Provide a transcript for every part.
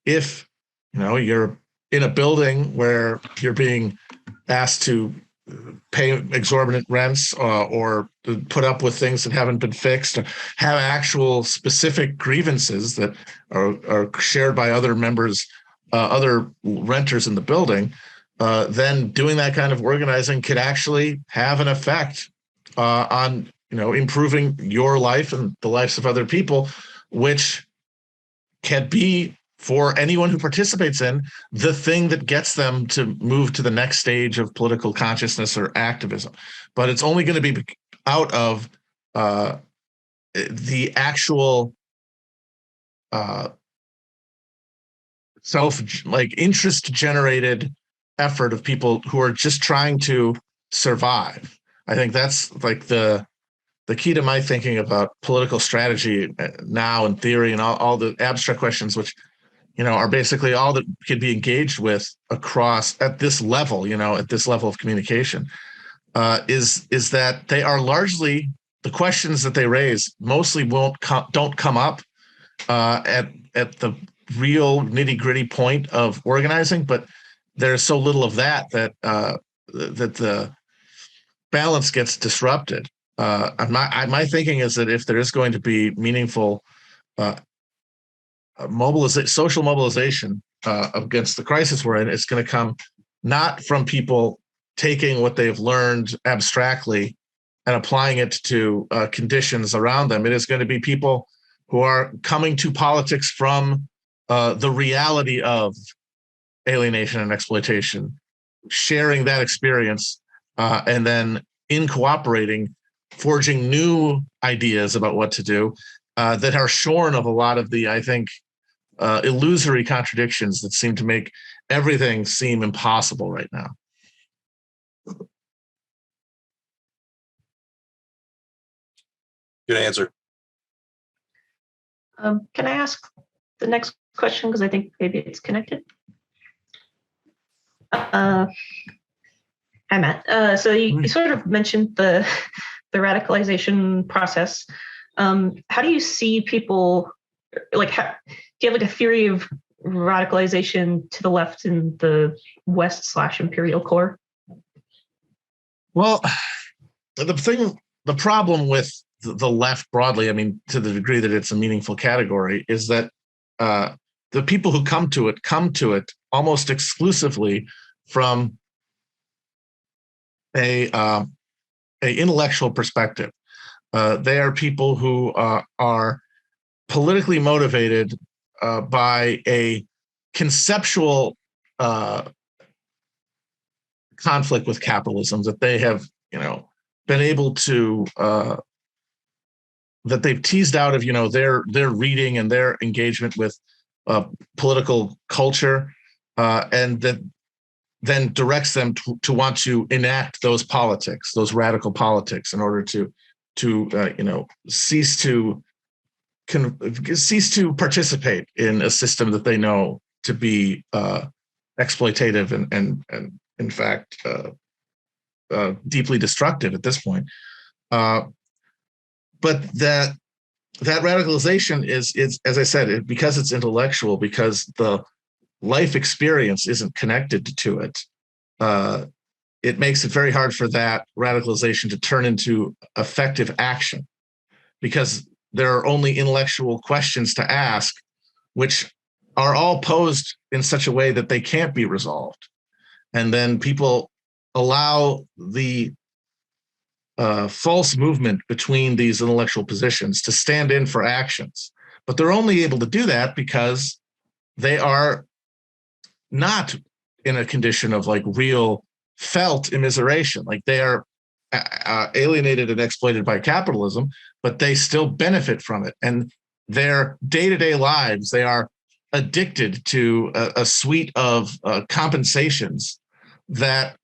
if you're in a building where you're being asked to pay exorbitant rents or put up with things that haven't been fixed, or have actual specific grievances that are shared by other members, other renters in the building, then doing that kind of organizing could actually have an effect on improving your life and the lives of other people, which can be, for anyone who participates in, the thing that gets them to move to the next stage of political consciousness or activism. But it's only going to be out of the actual interest generated effort of people who are just trying to survive. I think that's like the key to my thinking about political strategy now, and theory, and all the abstract questions, which are basically all that could be engaged with across at this level, at this level of communication, is that they are largely, the questions that they raise mostly don't come up at the real nitty gritty point of organizing, but there's so little of that the balance gets disrupted. My thinking is that if there is going to be meaningful social mobilization against the crisis we're in, it's going to come not from people taking what they've learned abstractly and applying it to conditions around them. It is going to be people who are coming to politics from the reality of alienation and exploitation, sharing that experience, and then in cooperating, forging new ideas about what to do that are shorn of a lot of the, I think, illusory contradictions that seem to make everything seem impossible right now. Good answer. Can I ask the next question, because I think maybe it's connected? Hi, Matt. So you sort of mentioned the radicalization process. How do you see people, do you have a theory of radicalization to the left in the West/imperial core? Well, the problem with the left broadly, I mean, to the degree that it's a meaningful category, is that the people who come to it almost exclusively from a intellectual perspective. They are people who are politically motivated by a conceptual conflict with capitalism that they have, been able to that they've teased out of, their reading and their engagement with political culture, and that then directs them to want to enact those politics, those radical politics, in order to cease to participate in a system that they know to be exploitative and in fact deeply destructive at this point. But that radicalization is, as I said, because it's intellectual, because the life experience isn't connected to it, it makes it very hard for that radicalization to turn into effective action, because there are only intellectual questions to ask, which are all posed in such a way that they can't be resolved. And then people allow the false movement between these intellectual positions to stand in for actions. But they're only able to do that because they are not in a condition of real felt immiseration. They are alienated and exploited by capitalism, but they still benefit from it. And their day-to-day lives, they are addicted to a suite of compensations that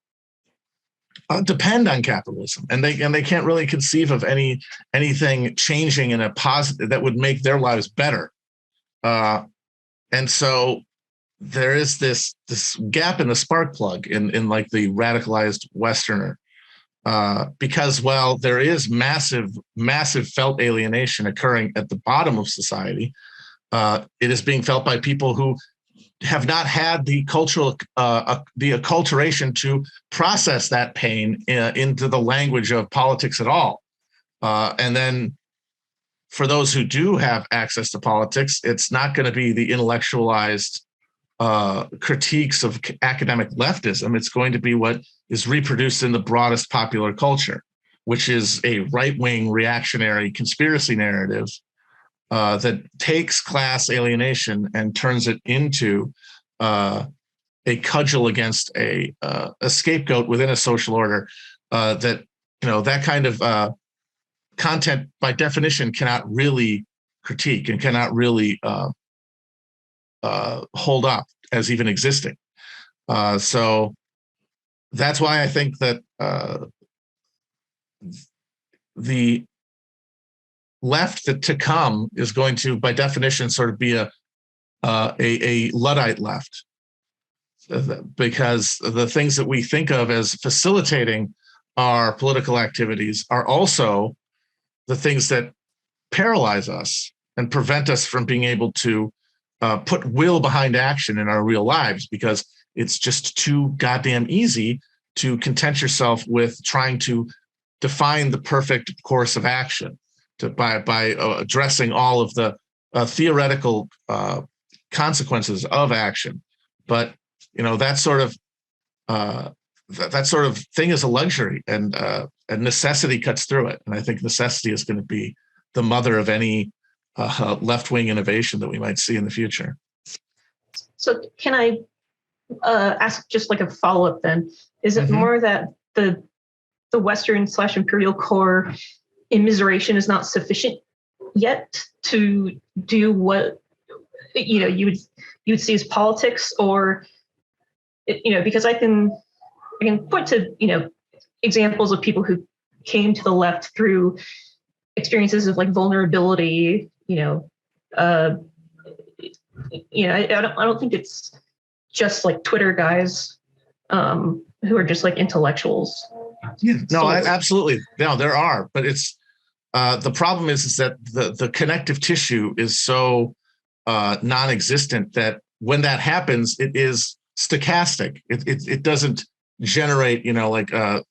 depend on capitalism, and they can't really conceive of anything changing in a positive that would make their lives better. And so there is this gap in the spark plug in the radicalized Westerner, because while there is massive felt alienation occurring at the bottom of society, it is being felt by people who have not had the the acculturation to process that pain into the language of politics at all. And then for those who do have access to politics, it's not going to be the intellectualized critiques of academic leftism. It's going to be what is reproduced in the broadest popular culture, which is a right-wing reactionary conspiracy narrative that takes class alienation and turns it into a cudgel against a scapegoat within a social order. That that kind of content, by definition, cannot really critique and cannot really hold up as even existing. So that's why I think that the left to come is going to, by definition, sort of be a Luddite left, because the things that we think of as facilitating our political activities are also the things that paralyze us and prevent us from being able to put will behind action in our real lives, because it's just too goddamn easy to content yourself with trying to define the perfect course of action by addressing all of the theoretical consequences of action. But that sort of thing is a luxury, and necessity cuts through it. And I think necessity is going to be the mother of any left-wing innovation that we might see in the future. So can I ask just like a follow-up then? Is it more that the Western/imperial core immiseration is not sufficient yet to do what you would see as politics, or because I can point to examples of people who came to the left through experiences of like vulnerability. I don't think it's just like Twitter guys who are just like intellectuals. Yeah, no, absolutely. No, there are, but it's the problem is that the connective tissue is so non-existent that when that happens, it is stochastic. It doesn't generate like a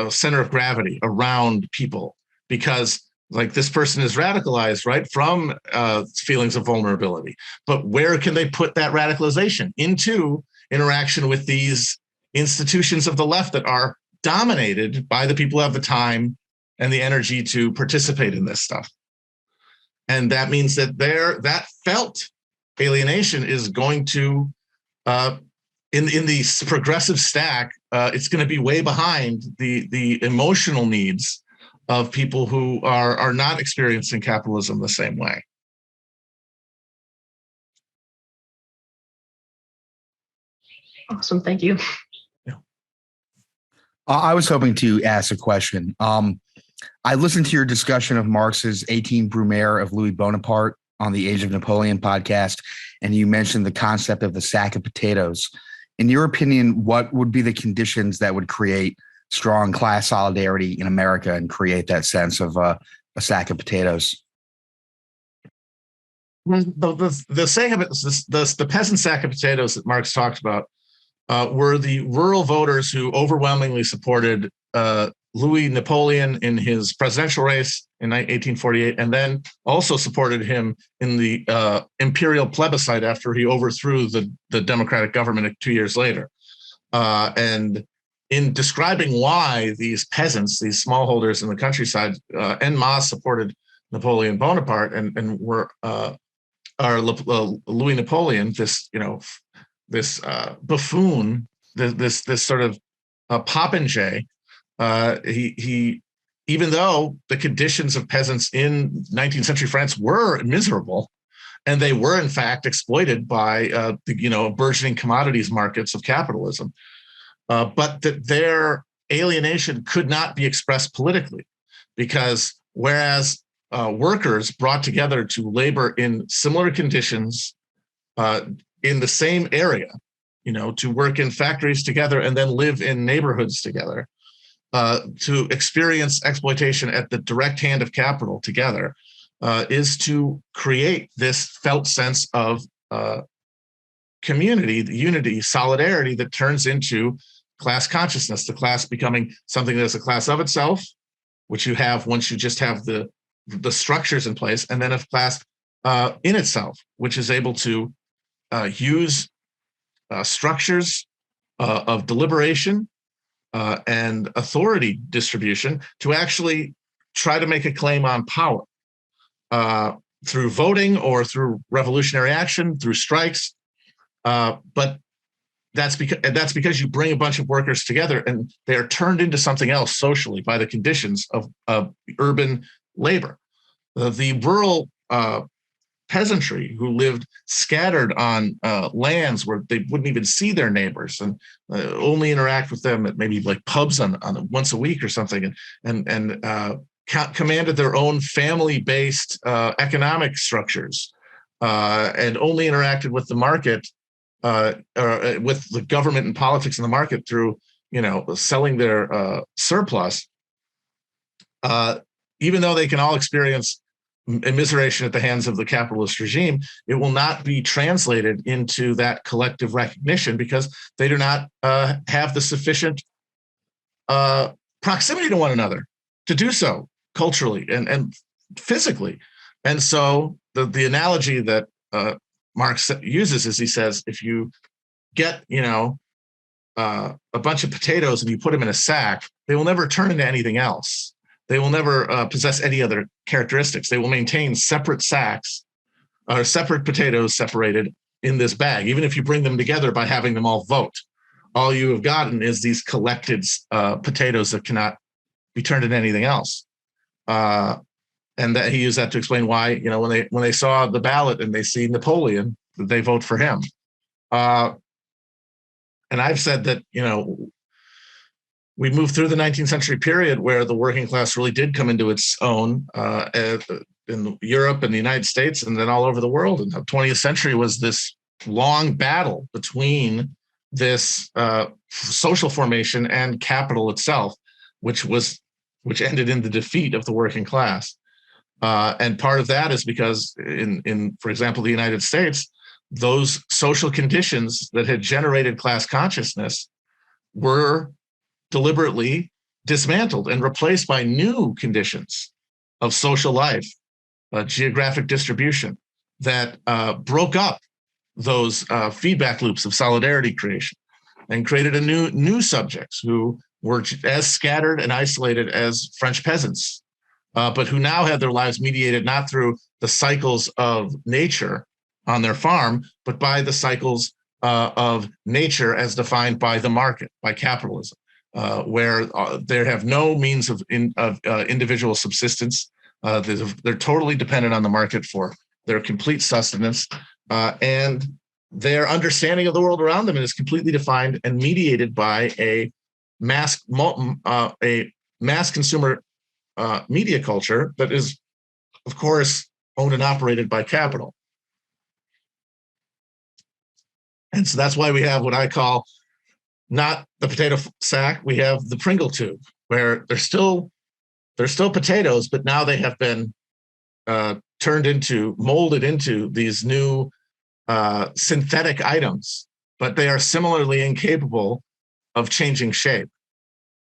center of gravity around people, because like this person is radicalized right from feelings of vulnerability. But where can they put that radicalization? Into interaction with these institutions of the left that are dominated by the people who have the time and the energy to participate in this stuff. And that means that that felt alienation is going to, in the progressive stack, it's going to be way behind the emotional needs of people who are not experiencing capitalism the same way. Awesome, thank you. I was hoping to ask a question. I listened to your discussion of Marx's 18 Brumaire of Louis Bonaparte on the Age of Napoleon podcast, and you mentioned the concept of the sack of potatoes. In your opinion, what would be the conditions that would create strong class solidarity in America and create that sense of a sack of potatoes? The sack of the peasant sack of potatoes that Marx talked about were the rural voters who overwhelmingly supported Louis Napoleon in his presidential race in 1848, and then also supported him in the imperial plebiscite after he overthrew the democratic government 2 years later. And in describing why these peasants, these smallholders in the countryside, en masse supported Napoleon Bonaparte and were Louis Napoleon, this buffoon, this sort of popinjay. He even though the conditions of peasants in 19th century France were miserable, and they were in fact exploited by the burgeoning commodities markets of capitalism, but that their alienation could not be expressed politically, because whereas workers brought together to labor in similar conditions in the same area, to work in factories together and then live in neighborhoods together, to experience exploitation at the direct hand of capital together, is to create this felt sense of community, the unity, solidarity that turns into class consciousness, the class becoming something that's a class of itself, which you have once you just have the structures in place, and then a class in itself, which is able to use structures of deliberation and authority distribution to actually try to make a claim on power through voting or through revolutionary action, through strikes. But that's because you bring a bunch of workers together and they are turned into something else socially by the conditions of urban labor. The rural peasantry who lived scattered on lands where they wouldn't even see their neighbors and only interact with them at maybe like pubs on once a week or something, and commanded their own family-based economic structures and only interacted with the market or with the government and politics in the market through selling their surplus. Even though they can all experience immiseration at the hands of the capitalist regime, it will not be translated into that collective recognition because they do not have the sufficient proximity to one another to do so culturally and physically. And so the analogy that Marx uses is, he says, if you get a bunch of potatoes and you put them in a sack, they will never turn into anything else. They will never possess any other characteristics. They will maintain separate sacks or separate potatoes separated in this bag. Even if you bring them together by having them all vote, all you have gotten is these collected potatoes that cannot be turned into anything else. And that he used that to explain why, when they saw the ballot and they see Napoleon, they vote for him. And I've said that, we moved through the 19th century period where the working class really did come into its own in Europe and the United States and then all over the world. And the 20th century was this long battle between this social formation and capital itself, which ended in the defeat of the working class. And part of that is because in, for example, the United States, those social conditions that had generated class consciousness were deliberately dismantled and replaced by new conditions of social life, geographic distribution that broke up those feedback loops of solidarity creation and created a new subjects who were as scattered and isolated as French peasants, but who now had their lives mediated not through the cycles of nature on their farm, but by the cycles of nature as defined by the market, by capitalism. Where they have no means of individual subsistence. They're totally dependent on the market for their complete sustenance, and their understanding of the world around them is completely defined and mediated by a mass consumer media culture that is, of course, owned and operated by capital. And so that's why we have what I call not the potato sack, we have the Pringle tube, where they're still potatoes, but now they have been molded into these new synthetic items, but they are similarly incapable of changing shape.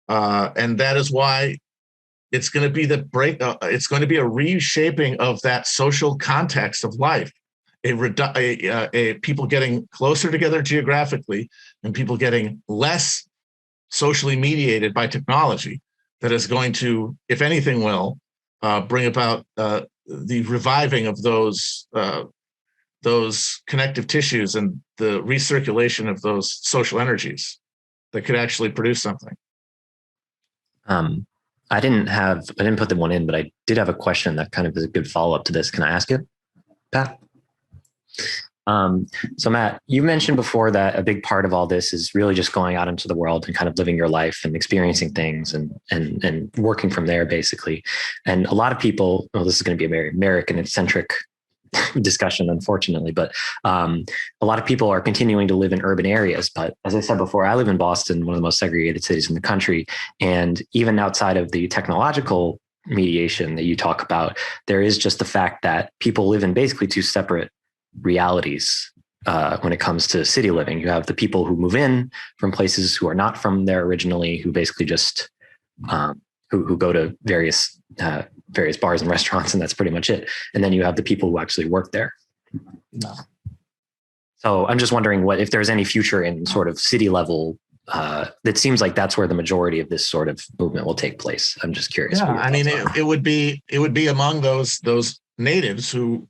And that is why it's going to be it's going to be a reshaping of that social context of life. People getting closer together geographically and people getting less socially mediated by technology that is going to, if anything, will bring about the reviving of those connective tissues and the recirculation of those social energies that could actually produce something. I didn't put the one in, but I did have a question that kind of is a good follow-up to this. Can I ask it, Pat? So Matt, you mentioned before that a big part of all this is really just going out into the world and kind of living your life and experiencing things and working from there, basically. And a lot of people, this is going to be a very American-centric discussion, unfortunately, but a lot of people are continuing to live in urban areas. But as I said before, I live in Boston, one of the most segregated cities in the country. And even outside of the technological mediation that you talk about, there is just the fact that people live in basically two separate realities when it comes to city living. You have the people who move in from places who are not from there originally, who basically just who go to various bars and restaurants, and that's pretty much it. And then you have the people who actually work there. No. So I'm just wondering if there's any future in sort of city level. It seems like that's where the majority of this sort of movement will take place. I'm just curious. Yeah, I mean, it would be among those natives who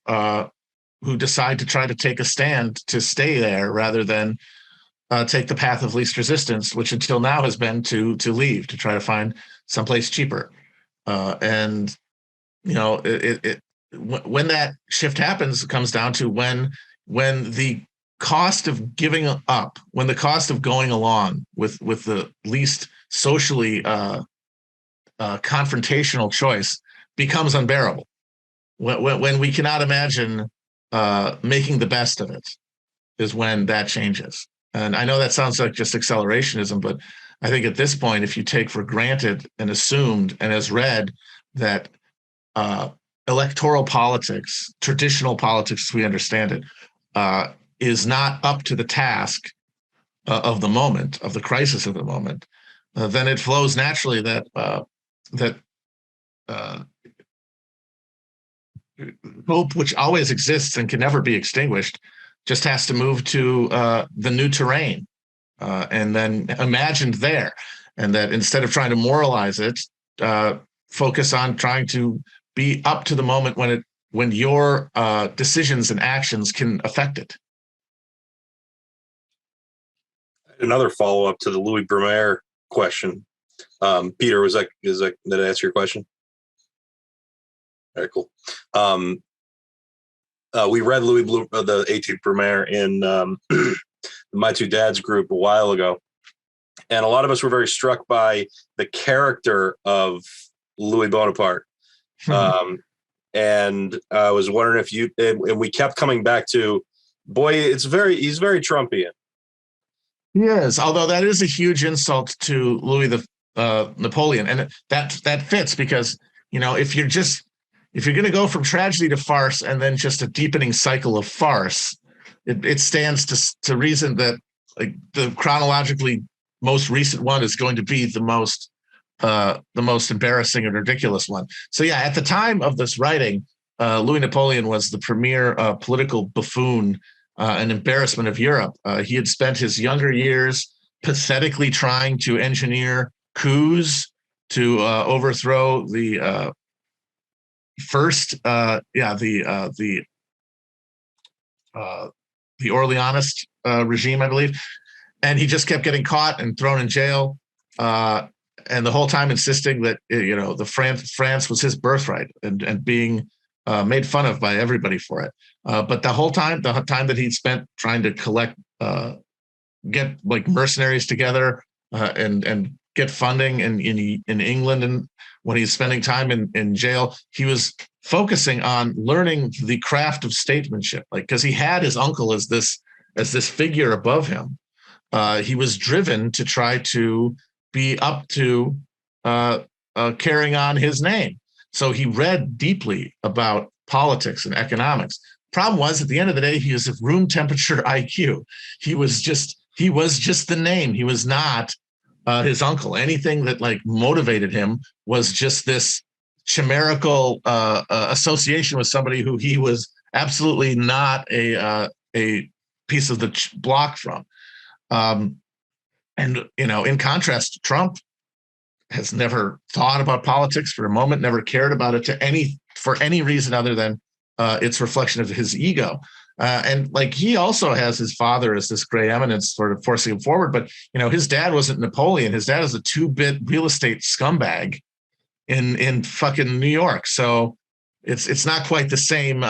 decide to try to take a stand to stay there rather than take the path of least resistance, which until now has been to leave, to try to find someplace cheaper. And when that shift happens, it comes down to when the cost of giving up, when the cost of going along with the least socially confrontational choice becomes unbearable. When we cannot imagine making the best of it, is when that changes. And I know that sounds like just accelerationism, but I think at this point, if you take for granted and assumed and as read that electoral politics, traditional politics as we understand it, is not up to the task of the moment, of the crisis of the moment, then it flows naturally that hope, which always exists and can never be extinguished, just has to move to the new terrain and then imagined there. And that instead of trying to moralize it, focus on trying to be up to the moment when your decisions and actions can affect it. Another follow-up to the Louis Brumaire question. Peter, did that answer your question? Very cool. We read the 18th Brumaire in My Two Dads group a while ago. And a lot of us were very struck by the character of Louis Bonaparte. And I was wondering if and we kept coming back to, boy, he's very Trumpian. He is, although that is a huge insult to Louis Napoleon. And that fits because, if you're going to go from tragedy to farce and then just a deepening cycle of farce, it stands to reason that like the chronologically most recent one is going to be the most embarrassing and ridiculous one. So yeah, at the time of this writing, Louis Napoleon was the premier political buffoon, an embarrassment of Europe. He had spent his younger years pathetically trying to engineer coups to overthrow the Orleanist regime, I believe, and he just kept getting caught and thrown in jail, and the whole time insisting that France was his birthright and being made fun of by everybody for it. But the time that he'd spent trying to get like mercenaries together and get funding in England, and when he's spending time in jail, he was focusing on learning the craft of statesmanship, like because he had his uncle as this figure above him. He was driven to try to be up to carrying on his name. So he read deeply about politics and economics. Problem was, at the end of the day, he was at room temperature IQ. He was just the name. He was not his uncle. Anything that like motivated him was just this chimerical association with somebody who he was absolutely not a piece of the block from. And in contrast, Trump has never thought about politics for a moment, never cared about it for any reason other than its reflection of his ego. And like he also has his father as this gray eminence sort of forcing him forward. But, his dad wasn't Napoleon. His dad is a 2-bit real estate scumbag in fucking New York. So it's not quite the same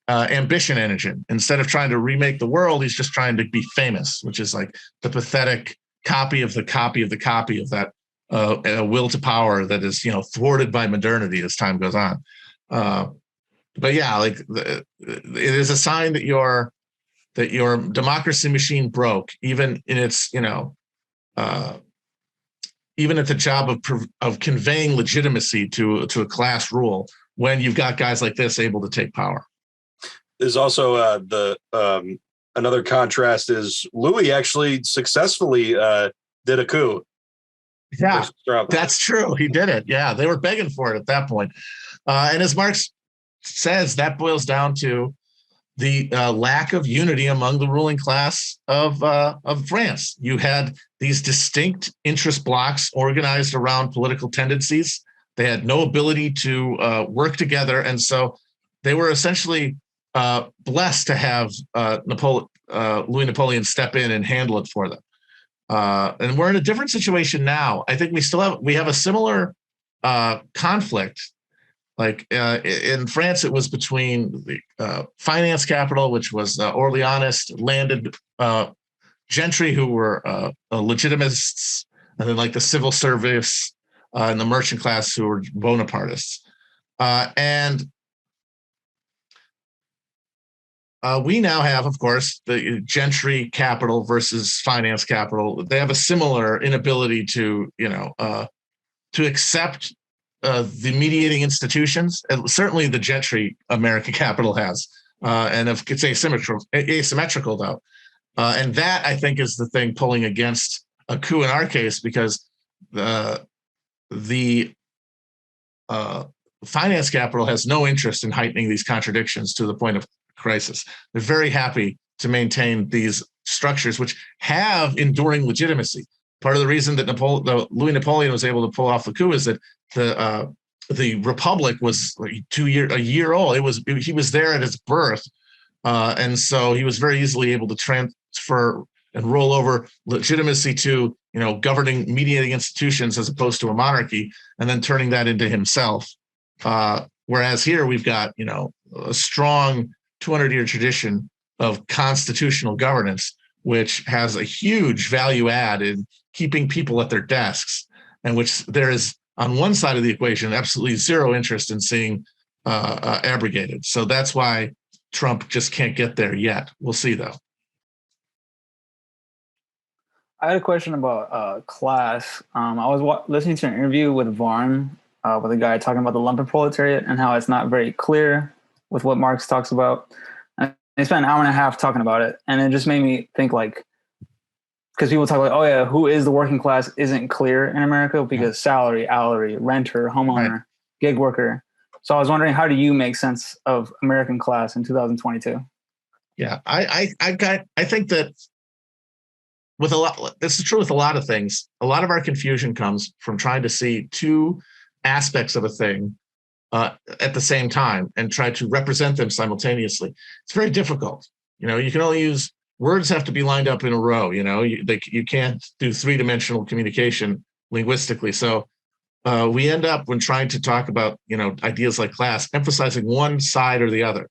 ambition engine. Instead of trying to remake the world, he's just trying to be famous, which is like the pathetic copy of the copy of the copy of that will to power that is, thwarted by modernity as time goes on. But yeah, like it is a sign that your democracy machine broke, even in its, even at the job of conveying legitimacy to a class rule, when you've got guys like this able to take power. There's also another contrast is Louis actually successfully did a coup. Yeah, that's true. He did it. Yeah, they were begging for it at that point. And as Marx says, that boils down to the lack of unity among the ruling class of France. You had these distinct interest blocks organized around political tendencies. They had no ability to work together, and so they were essentially blessed to have Louis Napoleon step in and handle it for them. And we're in a different situation now. I think we have a similar conflict. Like in France, it was between the finance capital, which was Orleanist landed gentry who were legitimists, and then like the civil service and the merchant class who were Bonapartists. And we now have, of course, the gentry capital versus finance capital. They have a similar inability to accept the mediating institutions. And certainly the gentry American capital has, and if it's asymmetrical though. And that, I think, is the thing pulling against a coup in our case, because the finance capital has no interest in heightening these contradictions to the point of crisis. They're very happy to maintain these structures, which have enduring legitimacy. Part of the reason that Louis Napoleon was able to pull off the coup is that the Republic was like a year old. He was there at its birth, and so he was very easily able to transfer and roll over legitimacy to governing mediating institutions as opposed to a monarchy, and then turning that into himself. Whereas here we've got a strong 200-year tradition of constitutional governance, which has a huge value add in keeping people at their desks, and which there is on one side of the equation absolutely zero interest in seeing abrogated. So that's why Trump just can't get there yet. We'll see, though. I had a question about class. I was listening to an interview with Varn, with a guy talking about the lumpen proletariat and how it's not very clear with what Marx talks about. And they spent an hour and a half talking about it. And it just made me think, like, because people talk like, oh yeah, who is the working class isn't clear in America because salary, hourly, renter, homeowner, right, gig worker. So I was wondering, how do you make sense of American class in 2022? Yeah, I think that this is true with a lot of things. A lot of our confusion comes from trying to see two aspects of a thing at the same time and try to represent them simultaneously. It's very difficult. You can only use words, have to be lined up in a row. You can't do three-dimensional communication linguistically. So we end up, when trying to talk about ideas like class, emphasizing one side or the other.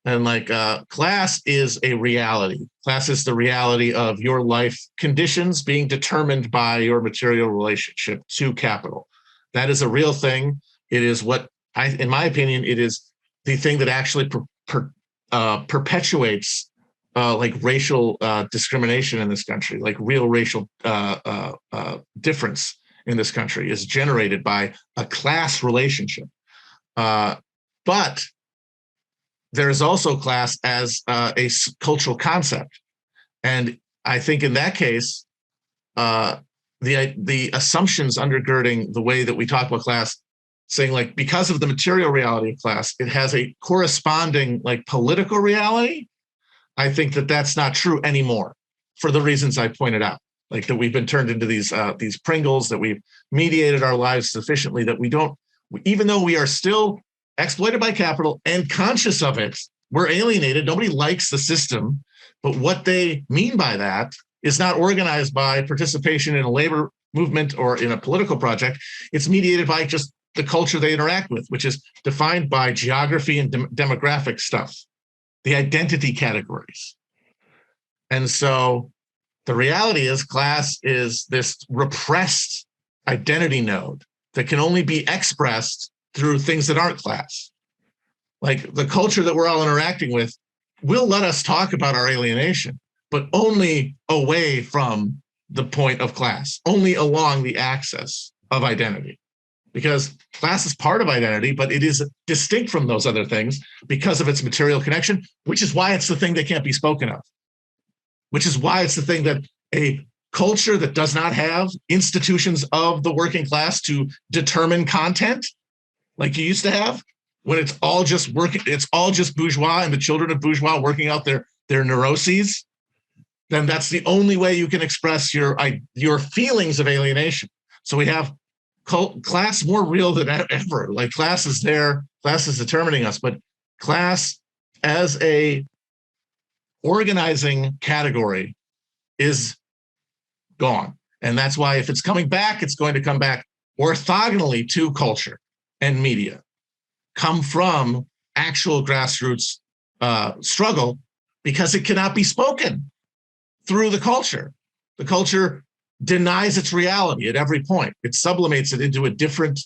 And like class is a reality. Class is the reality of your life conditions being determined by your material relationship to capital. That is a real thing. It is what in my opinion, it is the thing that actually perpetuates like racial discrimination in this country. Like real racial difference in this country is generated by a class relationship. But there is also class as a cultural concept. And I think in that case, the assumptions undergirding the way that we talk about class, saying like, because of the material reality of class, it has a corresponding like political reality. I think that that's not true anymore for the reasons I pointed out, like that we've been turned into these Pringles, that we've mediated our lives sufficiently that we don't, even though we are still exploited by capital and conscious of it, we're alienated. Nobody likes the system, but what they mean by that is not organized by participation in a labor movement or in a political project. It's mediated by just the culture they interact with, which is defined by geography and demographic stuff, the identity categories. And so the reality is class is this repressed identity node that can only be expressed through things that aren't class. Like the culture that we're all interacting with will let us talk about our alienation, but only away from the point of class, only along the axis of identity. Because class is part of identity, but it is distinct from those other things because of its material connection, which is why it's the thing that can't be spoken of. which is why it's the thing that a culture that does not have institutions of the working class to determine content like you used to have, when it's all just working, it's all just bourgeois and the children of bourgeois working out their neuroses, then that's the only way you can express your feelings of alienation. So we have class more real than ever. Like class is there, class is determining us, but class as a organizing category is gone. And that's why if it's coming back, it's going to come back orthogonally to culture and media, come from actual grassroots struggle, because it cannot be spoken through the culture. The culture denies its reality at every point. It sublimates it into a different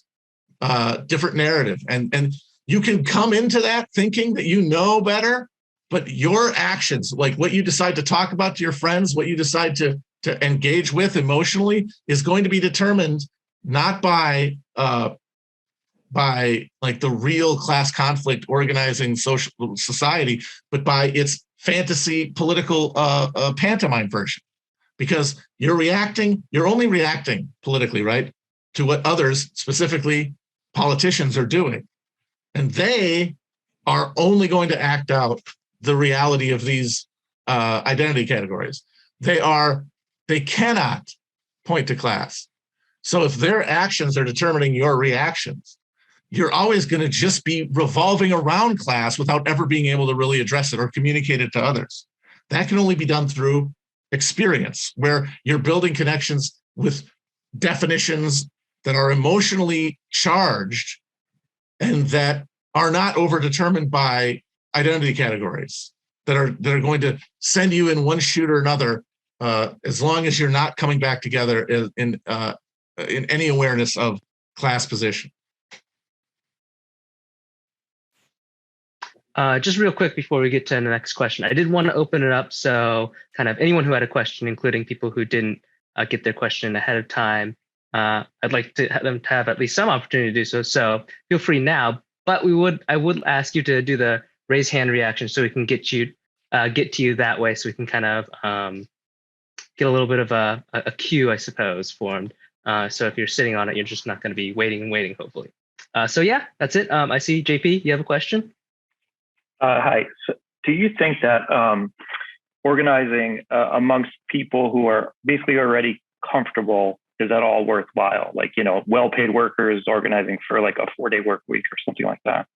narrative. And you can come into that thinking that you know better, but your actions, like what you decide to talk about to your friends, what you decide to engage with emotionally, is going to be determined not by like the real class conflict organizing social society, but by its fantasy political pantomime version. Because you're only reacting politically, right, to what others, specifically politicians, are doing. And they are only going to act out the reality of these identity categories. They cannot point to class. So if their actions are determining your reactions, you're always going to just be revolving around class without ever being able to really address it or communicate it to others. That can only be done through experience, where you're building connections with definitions that are emotionally charged and that are not overdetermined by identity categories that are going to send you in one shoot or another, as long as you're not coming back together in any awareness of class position. Just real quick before we get to the next question, I did want to open it up so kind of anyone who had a question, including people who didn't get their question ahead of time, I'd like to have them to have at least some opportunity to do so. So feel free now, but I would ask you to do the raise hand reaction so we can get to you that way, so we can kind of get a little bit of a queue, I suppose, formed. So if you're sitting on it, you're just not going to be waiting, hopefully. So yeah, that's it. I see JP, you have a question? Hi. So do you think that organizing amongst people who are basically already comfortable, is that all worthwhile? Like, well-paid workers organizing for like a 4-day work week or something like that?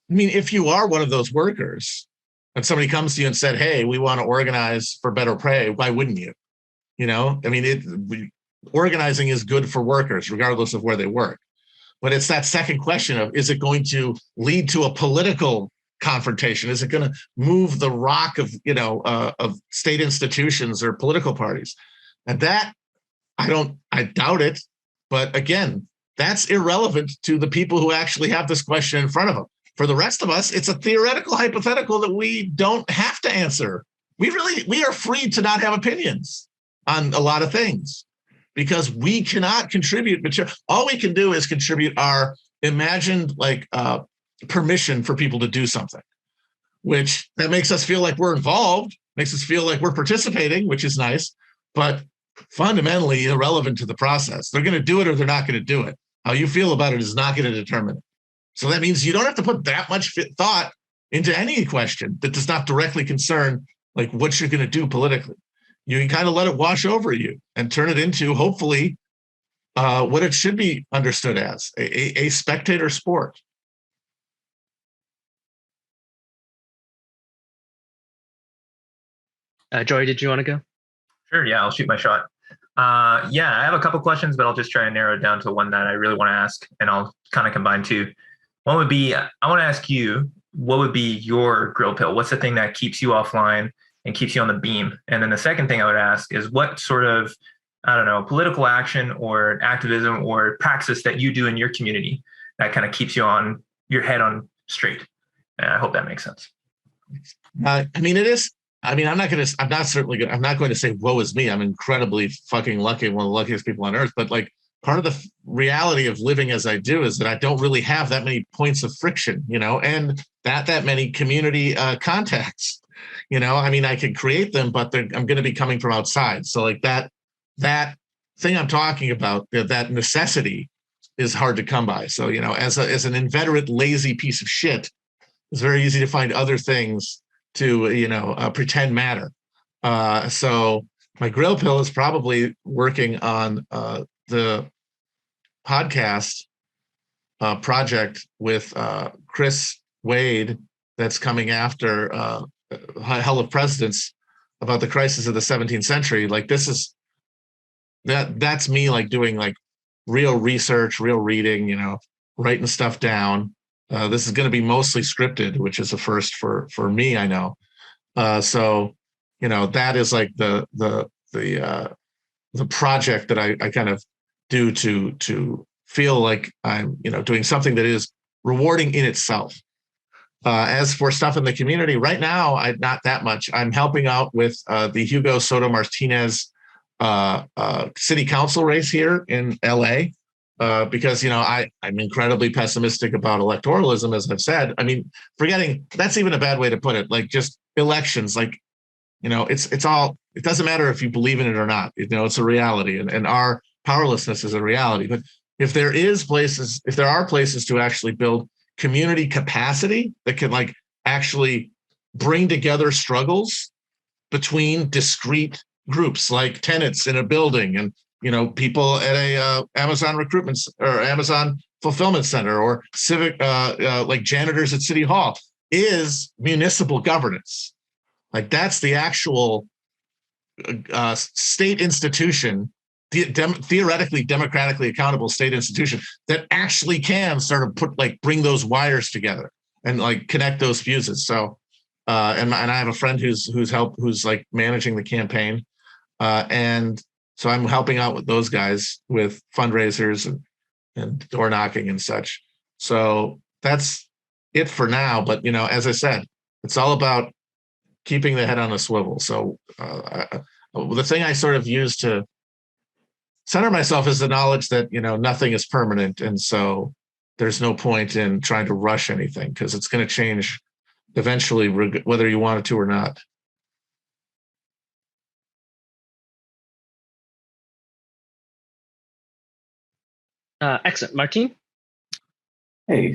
I mean, if you are one of those workers and somebody comes to you and said, hey, we want to organize for better pay, why wouldn't you? I mean, organizing is good for workers, regardless of where they work. But it's that second question of, is it going to lead to a political confrontation? Is it going to move the rock of state institutions or political parties? And that, I doubt it. But again, that's irrelevant to the people who actually have this question in front of them. For the rest of us, it's a theoretical hypothetical that we don't have to answer. We are free to not have opinions on a lot of things, because we cannot contribute material. All we can do is contribute our imagined permission for people to do something, which that makes us feel like we're involved, makes us feel like we're participating, which is nice, but fundamentally irrelevant to the process. They're going to do it or they're not going to do it. How you feel about it is not going to determine it. So that means you don't have to put that much thought into any question that does not directly concern like what you're going to do politically. You can kind of let it wash over you and turn it into, hopefully, what it should be understood as, a spectator sport. Jory, did you want to go? Sure, yeah, I'll shoot my shot. Yeah, I have a couple questions, but I'll just try and narrow it down to one that I really want to ask, and I'll kind of combine two. One would be, I want to ask you, what would be your grill pill? What's the thing that keeps you offline and keeps you on the beam? And then the second thing I would ask is, what sort of, political action or activism or praxis that you do in your community that kind of keeps you on your head on straight? And I hope that makes sense. I mean, it is. I mean, I'm not going to say, woe is me. I'm incredibly fucking lucky, one of the luckiest people on earth. But like, part of the reality of living as I do is that I don't really have that many points of friction, and that many community contacts. I mean, I can create them, but I'm going to be coming from outside. So like that thing I'm talking about, that necessity is hard to come by. So, as an inveterate, lazy piece of shit, it's very easy to find other things to, pretend matter. So my grill pill is probably working on the podcast project with Chris Wade that's coming after Hell of Presidents about the crisis of the 17th century. Like that's me like doing like real research, real reading, writing stuff down. This is going to be mostly scripted, which is a first for me, I know. So, that is like the project that I kind of do to feel like I'm, doing something that is rewarding in itself. As for stuff in the community right now, not that much. I'm helping out with the Hugo Soto Martinez city council race here in LA. Because I'm incredibly pessimistic about electoralism, as I've said. I mean, forgetting that's even a bad way to put it. Like just elections, like it's all. It doesn't matter if you believe in it or not. It's a reality, and our powerlessness is a reality. But if there are places to actually build community capacity that can like actually bring together struggles between discrete groups, like tenants in a building and people at a Amazon recruitment or Amazon fulfillment center or civic, like janitors at City Hall, is municipal governance. Like that's the actual state institution, theoretically democratically accountable state institution that actually can sort of bring those wires together and like connect those fuses. So, and I have a friend who's like managing the campaign, and so I'm helping out with those guys with fundraisers and door knocking and such. So that's it for now. But, as I said, it's all about keeping the head on a swivel. So the thing I sort of use to center myself is the knowledge that, nothing is permanent. And so there's no point in trying to rush anything because it's going to change eventually, whether you want it to or not. Excellent. Martin? Hey,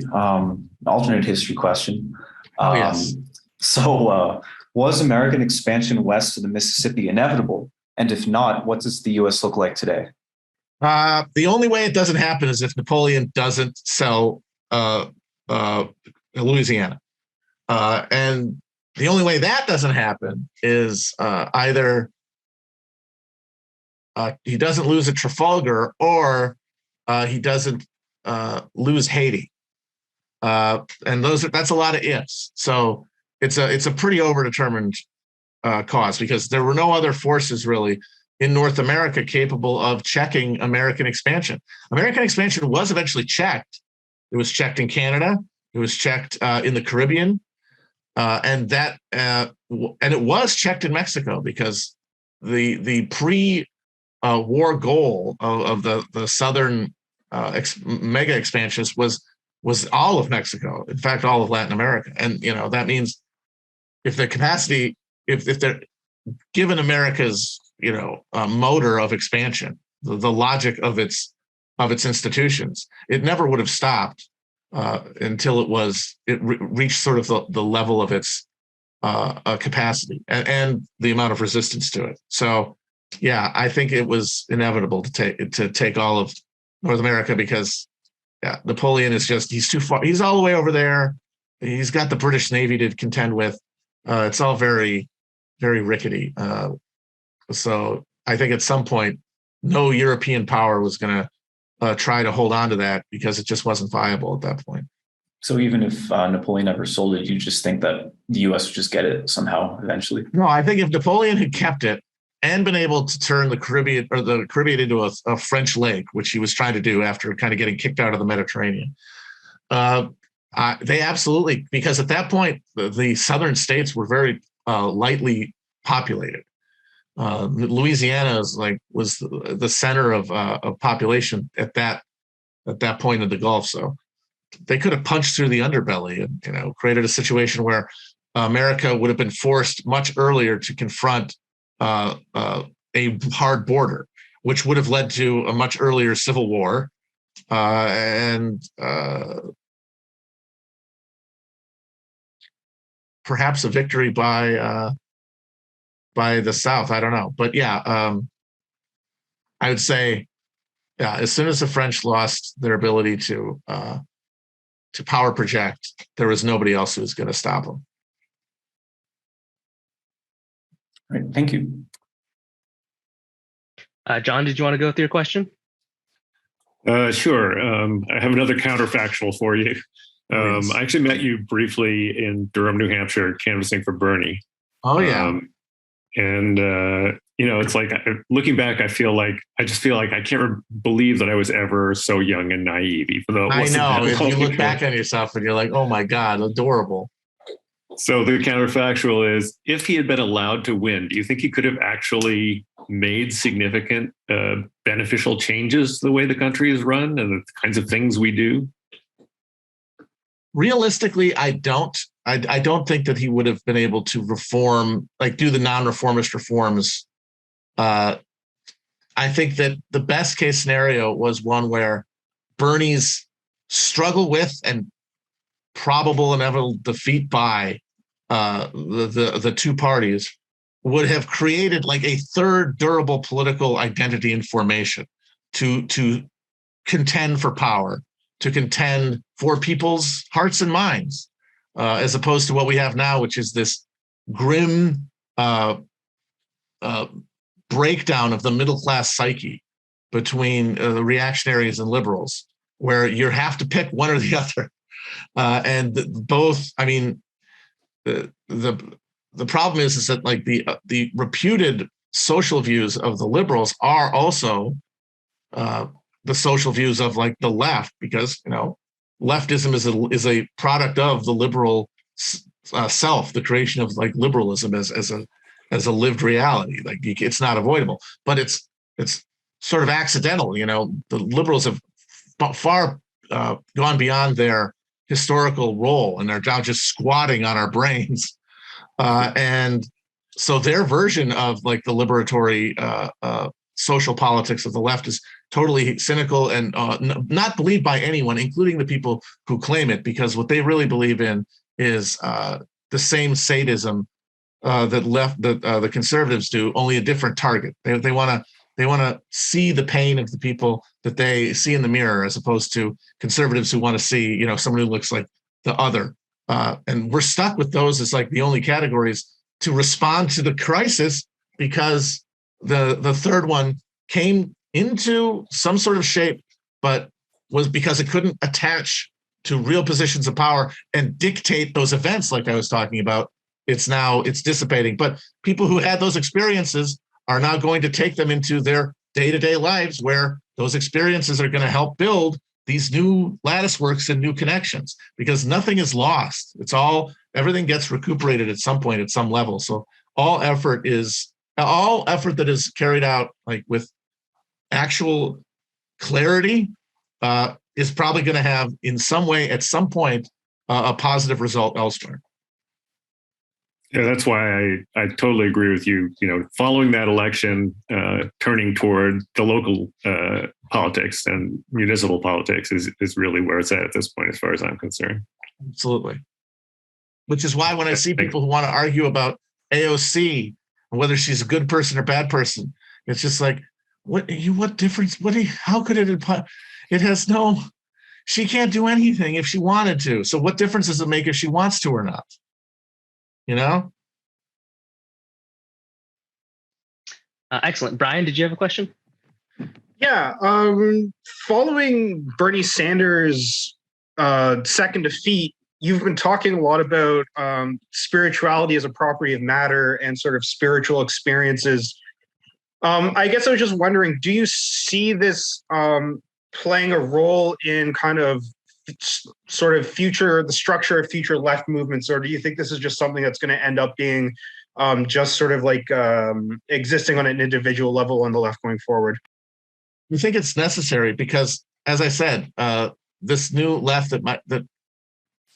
alternate history question. Oh, yes. So, was American expansion west of the Mississippi inevitable? And if not, what does the U.S. look like today? The only way it doesn't happen is if Napoleon doesn't sell Louisiana. And the only way that doesn't happen is either he doesn't lose at Trafalgar or he doesn't lose Haiti. And that's a lot of ifs. So it's a pretty overdetermined cause because there were no other forces really in North America capable of checking American expansion. American expansion was eventually checked. It was checked in Canada. It was checked in the Caribbean, and it was checked in Mexico because the pre-war goal of the southern mega expansions was all of Mexico. In fact, all of Latin America, and that means if the capacity, if they're given America's motor of expansion, the logic of its institutions, it never would have stopped until it reached sort of the level of its capacity and the amount of resistance to it. So, yeah, I think it was inevitable to take all of North America because, Napoleon is he's too far. He's all the way over there. He's got the British Navy to contend with. It's all very, very rickety. So I think at some point, no European power was going to try to hold on to that because it just wasn't viable at that point. So even if Napoleon never sold it, you just think that the U.S. would just get it somehow eventually? No, I think if Napoleon had kept it and been able to turn the Caribbean into a French lake, which he was trying to do after kind of getting kicked out of the Mediterranean, they absolutely, because at that point, the southern states were very lightly populated. Louisiana was the center of population at that point in the Gulf. So they could have punched through the underbelly and created a situation where America would have been forced much earlier to confront a hard border, which would have led to a much earlier civil war and perhaps a victory by the South. I don't know, but yeah, I would say, yeah, as soon as the French lost their ability to power project, there was nobody else who was going to stop them. All right, thank you. John, did you want to go with your question? Sure. I have another counterfactual for you. I actually met you briefly in Durham, New Hampshire, canvassing for Bernie. Oh, yeah. It's like looking back, I just feel like I can't believe that I was ever so young and naive, even though I know. You look back on yourself and you're like, oh my God, adorable. So the counterfactual is, if he had been allowed to win, do you think he could have actually made significant beneficial changes to the way the country is run and the kinds of things we do? Realistically, I don't think that he would have been able to reform, like do the non-reformist reforms. I think that the best case scenario was one where Bernie's struggle with and probable inevitable defeat by the two parties would have created like a third durable political identity and formation to contend for power, to contend for people's hearts and minds, as opposed to what we have now, which is this grim breakdown of the middle class psyche between the reactionaries and liberals, where you have to pick one or the other. And both, I mean, the problem is that like the reputed social views of the liberals are also the social views of like the left, because leftism is a product of the liberal self, the creation of like liberalism as a lived reality. Like it's not avoidable, but it's sort of accidental. The liberals have far gone beyond their historical role, and they're now just squatting on our brains. And so their version of like the liberatory social politics of the left is totally cynical and not believed by anyone, including the people who claim it, because what they really believe in is the same sadism that the conservatives do, only a different target. They want to see the pain of the people that they see in the mirror, as opposed to conservatives who want to see, someone who looks like the other. And we're stuck with those as like the only categories to respond to the crisis, because the third one came into some sort of shape, but was because it couldn't attach to real positions of power and dictate those events like I was talking about. It's dissipating. But people who had those experiences are now going to take them into their day-to-day lives, where those experiences are going to help build these new lattice works and new connections, because nothing is lost. Everything gets recuperated at some point, at some level. So all effort that is carried out like with actual clarity is probably going to have in some way at some point a positive result elsewhere. Yeah, that's why I totally agree with you. Following that election, turning toward the local politics and municipal politics is really where it's at this point, as far as I'm concerned. Absolutely. Which is why when I see people who want to argue about AOC and whether she's a good person or bad person, it's just like, what difference? How could it has no, she can't do anything if she wanted to. So what difference does it make if she wants to or not? Excellent. Brian, did you have a question? Yeah. Following Bernie Sanders' second defeat, you've been talking a lot about spirituality as a property of matter and sort of spiritual experiences. I guess I was just wondering, do you see this playing a role in kind of sort of the structure of future left movements, or do you think this is just something that's going to end up being just sort of like existing on an individual level on the left going forward? I think it's necessary because, as I said, this new left that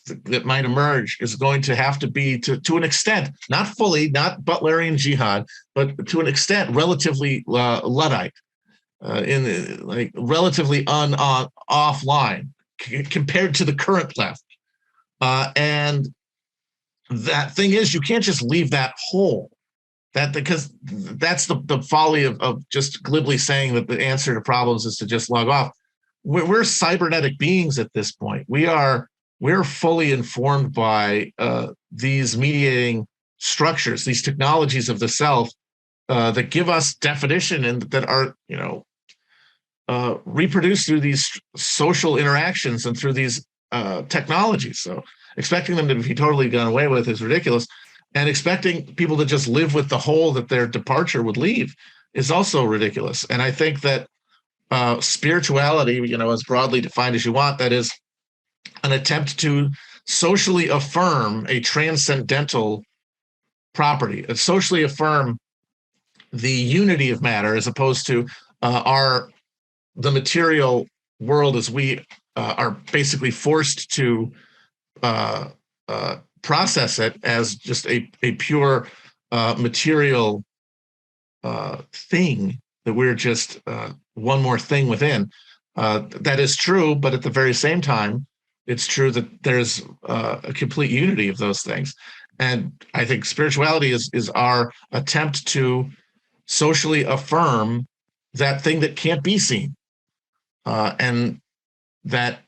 that might emerge is going to have to be, to an extent, not fully, not Butlerian jihad, but to an extent, relatively Luddite, relatively offline compared to the current left. And that thing is, you can't just leave that whole. Because that's the folly of just glibly saying that the answer to problems is to just log off. We're cybernetic beings at this point. We're fully informed by these mediating structures, these technologies of the self that give us definition and that are, reproduced through these social interactions and through these technologies. So expecting them to be totally done away with is ridiculous. And expecting people to just live with the hole that their departure would leave is also ridiculous. And I think that spirituality, as broadly defined as you want, that is an attempt to socially affirm a transcendental property, socially affirm the unity of matter, as opposed to the material world as we are basically forced to process it as just a pure material thing, that we're just one more thing within. That is true, but at the very same time, it's true that there's a complete unity of those things. And I think spirituality is our attempt to socially affirm that thing that can't be seen. And that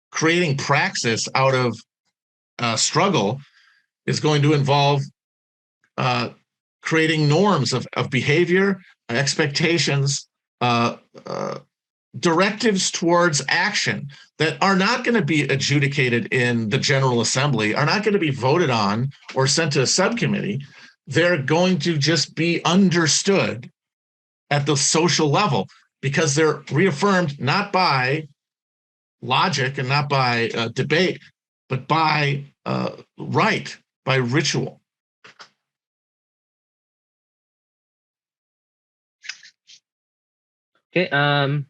creating praxis out of struggle is going to involve creating norms of behavior, expectations, directives towards action that are not going to be adjudicated in the General Assembly, are not going to be voted on or sent to a subcommittee. They're going to just be understood at the social level because they're reaffirmed not by logic and not by debate, but by rite, by ritual. Okay.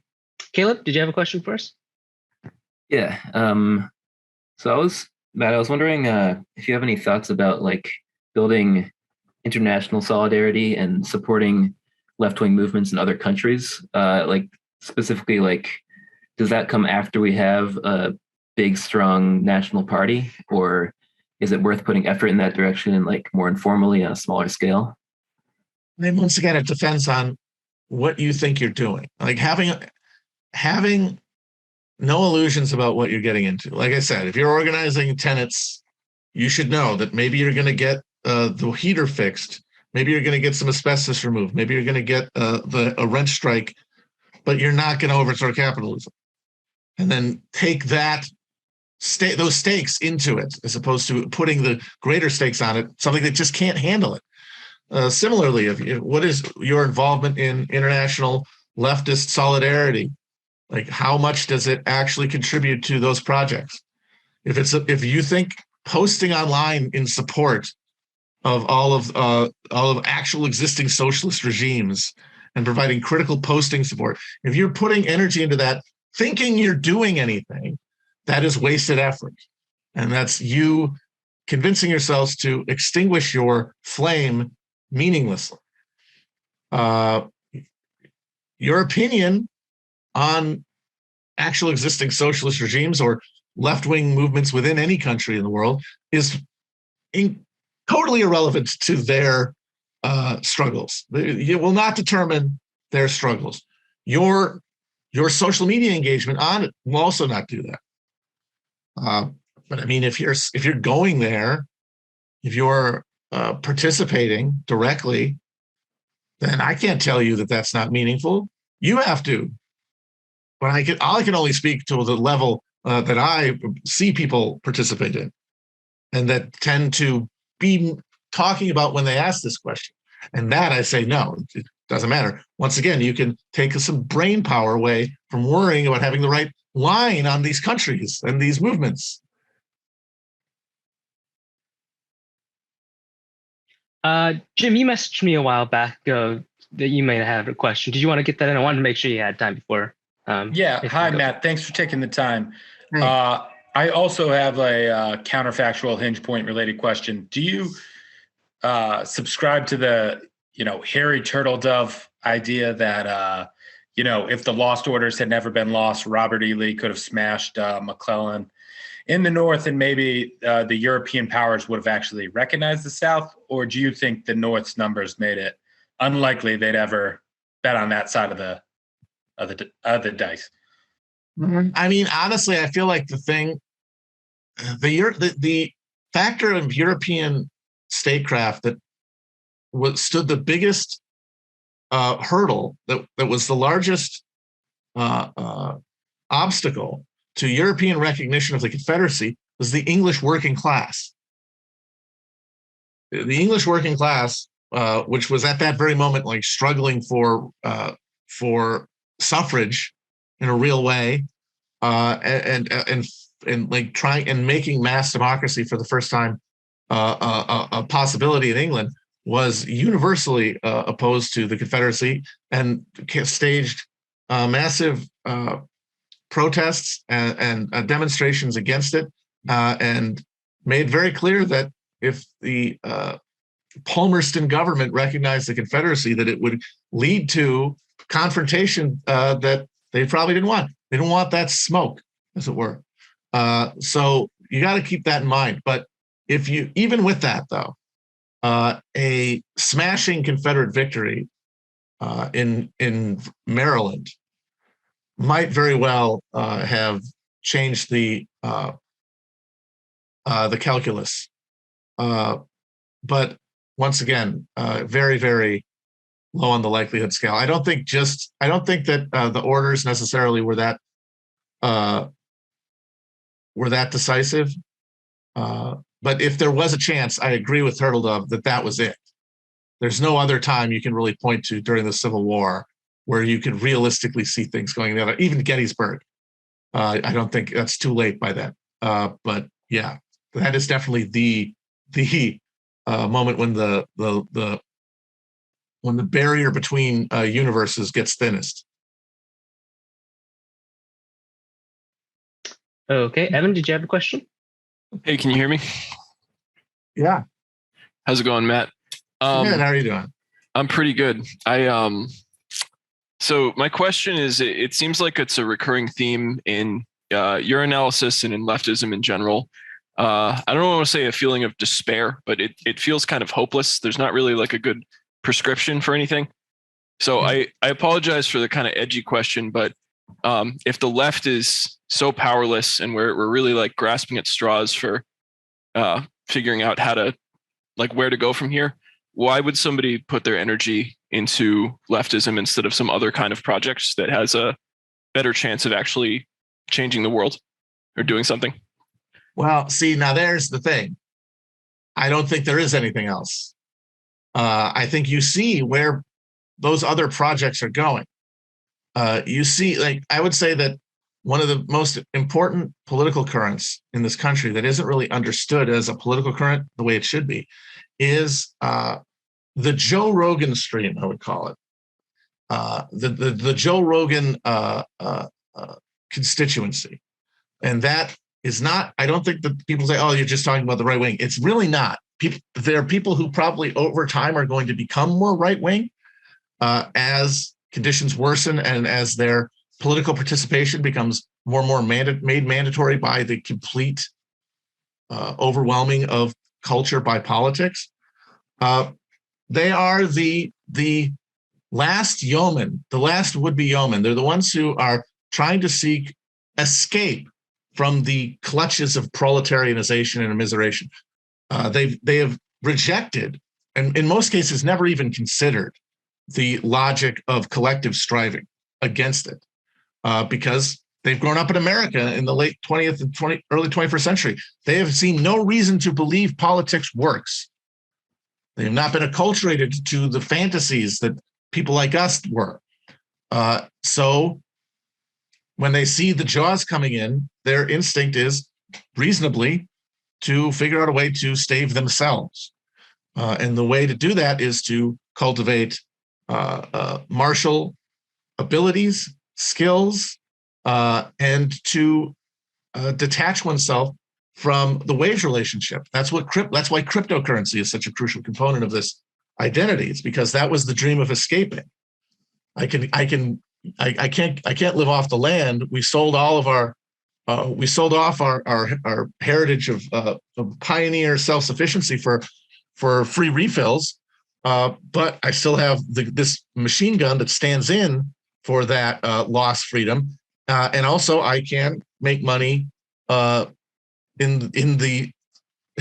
Caleb, did you have a question for us? Yeah. So I was wondering if you have any thoughts about building international solidarity and supporting left-wing movements in other countries. Specifically, does that come after we have a big, strong national party, or is it worth putting effort in that direction and more informally on a smaller scale? And once again, it depends on what you think you're doing. Having no illusions about what you're getting into. Like I said, if you're organizing tenants, you should know that maybe you're going to get the heater fixed. Maybe you're going to get some asbestos removed. Maybe you're going to get a rent strike, but you're not going to overthrow capitalism. And then take those stakes into it, as opposed to putting the greater stakes on it, something that just can't handle it. Similarly, what is your involvement in international leftist solidarity? How much does it actually contribute to those projects? If you think posting online in support of all of actual existing socialist regimes and providing critical posting support, if you're putting energy into that, thinking you're doing anything, that is wasted effort. And that's you convincing yourselves to extinguish your flame meaninglessly. Your opinion on actual existing socialist regimes or left-wing movements within any country in the world is totally irrelevant to their struggles. It will not determine their struggles. Your social media engagement on it will also not do that. But I mean, if you're going there, if you're participating directly, then I can't tell you that that's not meaningful. You have to. But I can only speak to the level that I see people participate in, and that tend to be talking about when they ask this question. And that I say, no, it doesn't matter. Once again, you can take some brain power away from worrying about having the right line on these countries and these movements. Jim, you messaged me a while back that you may have a question. Did you want to get that in? I wanted to make sure you had time before. Yeah. Hi, Matt. Thanks for taking the time. I also have a counterfactual hinge point related question. Do you subscribe to the, Harry Turtledove idea that, if the Lost Orders had never been lost, Robert E. Lee could have smashed McClellan in the North, and maybe the European powers would have actually recognized the South? Or do you think the North's numbers made it unlikely they'd ever bet on that side of the dice? I mean, honestly, I feel like the factor of European statecraft that stood the biggest hurdle, that was the largest obstacle to European recognition of the Confederacy, was the English working class. The English working class, which was at that very moment like struggling for suffrage in a real way, and like trying and making mass democracy for the first time a possibility in England, was universally opposed to the Confederacy and staged massive protests and demonstrations against it, and made very clear that if the Palmerston government recognized the Confederacy, that it would lead to confrontation that they probably didn't want. They didn't want that smoke, as it were. So you got to keep that in mind. But even with that, though, a smashing Confederate victory in Maryland might very well have changed the calculus. But once again, very, very low on the likelihood scale. I don't think that the orders necessarily were that decisive. But if there was a chance, I agree with Turtledove that was it. There's no other time you can really point to during the Civil War where you could realistically see things going the other. Even Gettysburg, I don't think that's too late by then. But yeah, that is definitely the moment when the barrier between universes gets thinnest. Okay, Evan, did you have a question? Hey, can you hear me? Yeah. How's it going, Matt? Good. How are you doing? I'm pretty good. So my question is, it seems like it's a recurring theme in your analysis and in leftism in general. I don't want to say a feeling of despair, but it feels kind of hopeless. There's not really like a good prescription for anything. So I apologize for the kind of edgy question, but if the left is so powerless and we're really like grasping at straws for figuring out how to, like, where to go from here, why would somebody put their energy into leftism instead of some other kind of projects that has a better chance of actually changing the world or doing something? Well, see, now there's the thing. I don't think there is anything else. I think you see where those other projects are going. You see, like, I would say that one of the most important political currents in this country that isn't really understood as a political current the way it should be is the Joe Rogan stream, I would call it. The Joe Rogan constituency. And that is not, I don't think that people say, oh, you're just talking about the right wing. It's really not. There are people who probably over time are going to become more right wing as conditions worsen and as their political participation becomes more and more made mandatory by the complete overwhelming of culture by politics. They are the last yeoman, the last would-be yeoman. They're the ones who are trying to seek escape from the clutches of proletarianization and immiseration. They have rejected, and in most cases never even considered, the logic of collective striving against it, because they've grown up in America in the late 20th and early 21st century. They have seen no reason to believe politics works. They have not been acculturated to the fantasies that people like us were. So when they see the jaws coming in, their instinct is reasonably to figure out a way to stave themselves. And the way to do that is to cultivate martial abilities, skills, and to detach oneself from the wage relationship. That's why cryptocurrency is such a crucial component of this identity. It's because that was the dream of escaping. I can't live off the land. We sold all of our we sold off our heritage of pioneer self-sufficiency for free refills. But I still have this machine gun that stands in for that lost freedom. And also I can make money in the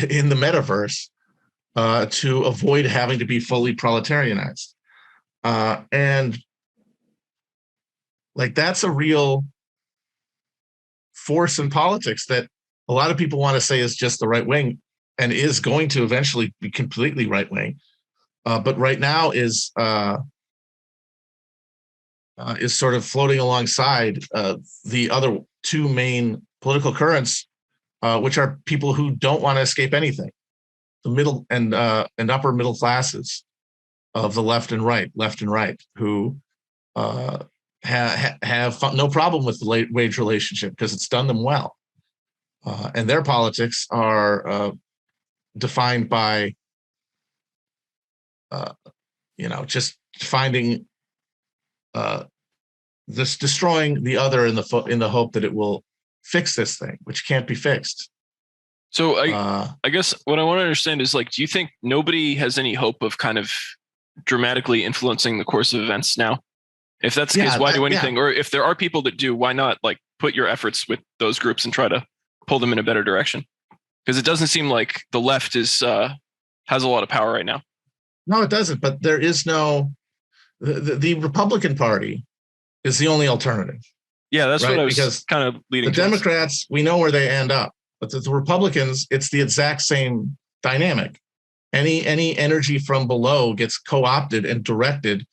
metaverse to avoid having to be fully proletarianized. And like, that's a real force in politics that a lot of people want to say is just the right wing and is going to eventually be completely right wing. But right now is sort of floating alongside the other two main political currents, which are people who don't want to escape anything, the middle and upper middle classes of the left and right, who have no problem with the wage relationship because it's done them well, and their politics are defined by just finding this, destroying the other in the hope that it will fix this thing, which can't be fixed. So I guess what I want to understand is, like, do you think nobody has any hope of kind of dramatically influencing the course of events now? If that's the case, why do anything? Or if there are people that do, why not, like, put your efforts with those groups and try to pull them in a better direction? Because it doesn't seem like the left has a lot of power right now. No, it doesn't. But there is no, the Republican Party is the only alternative. Yeah, that's right? what I was because kind of leading the to. Democrats, we know where they end up. But the Republicans, it's the exact same dynamic. Any energy from below gets co-opted and directed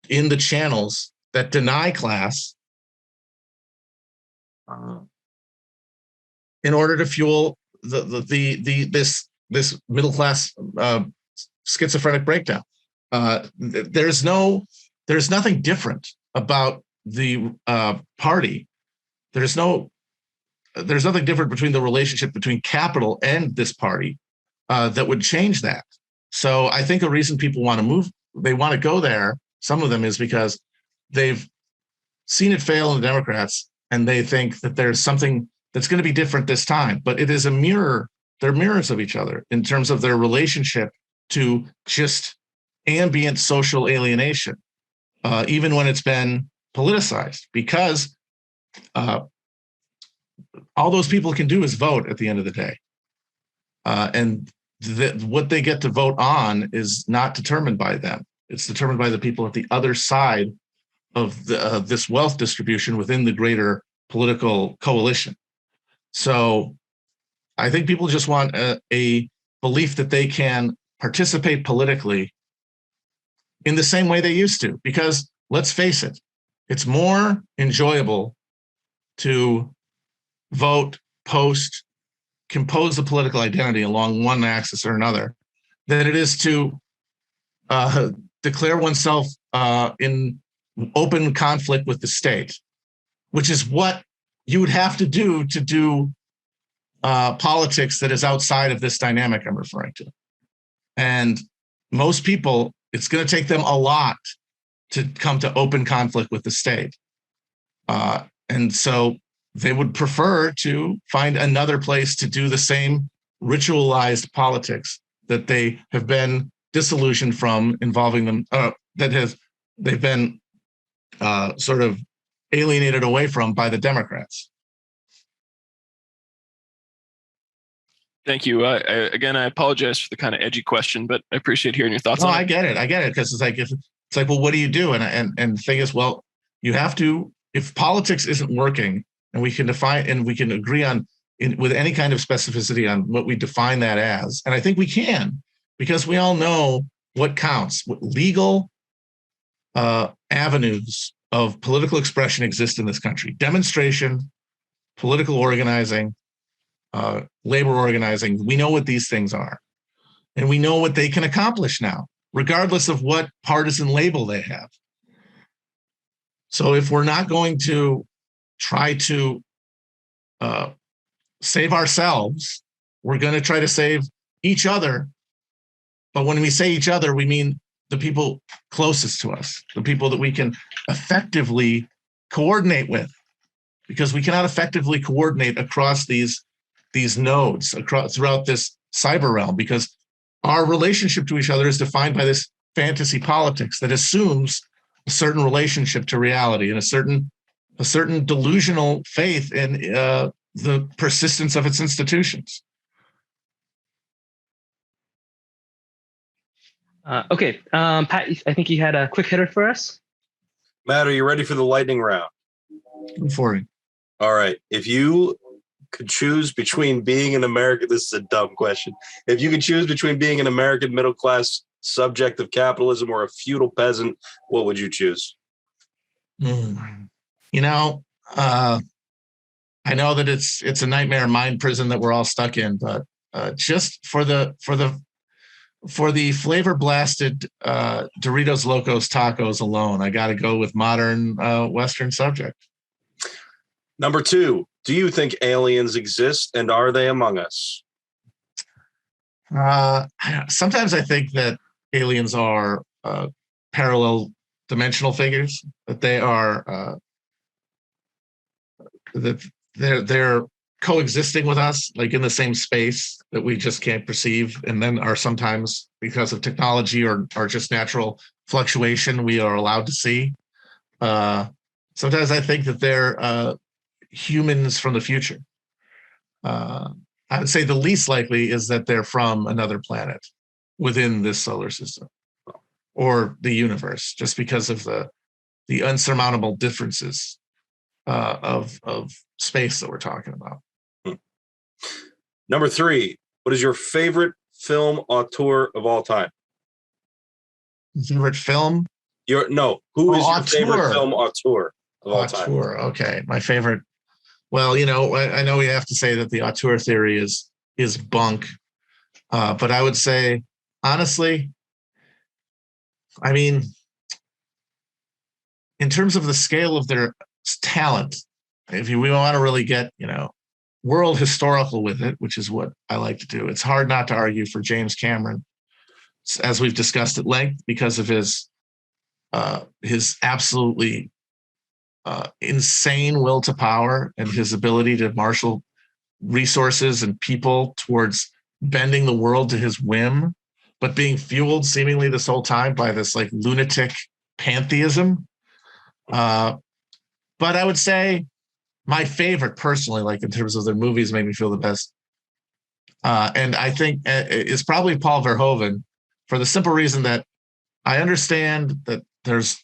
in the channels that deny class in order to fuel this middle class schizophrenic breakdown. There's nothing different about the party. There's nothing different between the relationship between capital and this party that would change that. So I think a reason people want to move, they want to go there, some of them, is because they've seen it fail in the Democrats and they think that there's something that's going to be different this time. But it is a mirror. They're mirrors of each other in terms of their relationship to just ambient social alienation, even when it's been politicized, because all those people can do is vote at the end of the day. And what they get to vote on is not determined by them. It's determined by the people at the other side of this wealth distribution within the greater political coalition. So I think people just want a belief that they can participate politically in the same way they used to, because let's face it, it's more enjoyable to vote, post, compose a political identity along one axis or another than it is to declare oneself in open conflict with the state, which is what you would have to do politics that is outside of this dynamic I'm referring to. And most people, it's going to take them a lot to come to open conflict with the state. And so they would prefer to find another place to do the same ritualized politics that they have been disillusioned from involving them, they've been sort of alienated away from by the Democrats. Thank you. Again, I apologize for the kind of edgy question, but I appreciate hearing your thoughts on it. I get it. Because it's like, well, what do you do? And the thing is, well, you have to, if politics isn't working, and we can define and we can agree on with any kind of specificity on what we define that as. And I think we can, because we all know what counts. What legal avenues of political expression exist in this country: demonstration, political organizing, labor organizing. We know what these things are, and we know what they can accomplish now, regardless of what partisan label they have. So if we're not going to try to save ourselves. We're going to try to save each other. But when we say each other, we mean the people closest to us, the people that we can effectively coordinate with, because we cannot effectively coordinate across these nodes throughout this cyber realm, because our relationship to each other is defined by this fantasy politics that assumes a certain relationship to reality and a certain delusional faith in the persistence of its institutions. Okay, Pat, I think you had a quick hitter for us. Matt, are you ready for the lightning round? I'm for it. All right. If you could choose between being an American, this is a dumb question. If you could choose between being an American middle class subject of capitalism or a feudal peasant, what would you choose? You know, I know that it's a nightmare mind prison that we're all stuck in, but just for the flavor blasted Doritos Locos Tacos alone, I got to go with modern Western subject. Number 2, do you think aliens exist, and are they among us? Sometimes I think that aliens are parallel dimensional figures, that they are that they're coexisting with us, like in the same space that we just can't perceive, and then are sometimes, because of technology or just natural fluctuation, we are allowed to see. Sometimes I think that they're humans from the future. I would say the least likely is that they're from another planet within this solar system or the universe, just because of the unsurmountable differences of space that we're talking about. Number 3, what is your favorite film auteur of all time? Favorite film? Who is your favorite film auteur of all time? Okay, my favorite. Well, I know we have to say that the auteur theory is bunk, but I would say, honestly, I mean, in terms of the scale of their talent, if we want to really get, world historical with it, which is what I like to do, it's hard not to argue for James Cameron, as we've discussed at length, because of his absolutely insane will to power and his ability to marshal resources and people towards bending the world to his whim, but being fueled seemingly this whole time by this like lunatic pantheism. But I would say my favorite personally, like in terms of the movies made me feel the best, and I think is probably Paul Verhoeven, for the simple reason that I understand that there's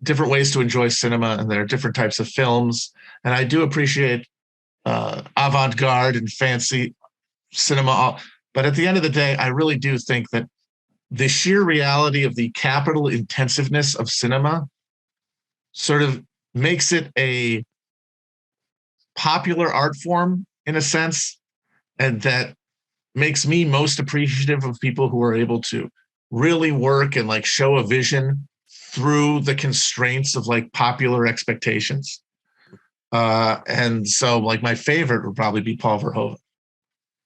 different ways to enjoy cinema and there are different types of films. And I do appreciate avant-garde and fancy cinema. But at the end of the day, I really do think that the sheer reality of the capital intensiveness of cinema sort of makes it a popular art form in a sense, and that makes me most appreciative of people who are able to really work and like show a vision through the constraints of like popular expectations. And so like my favorite would probably be Paul Verhoeven.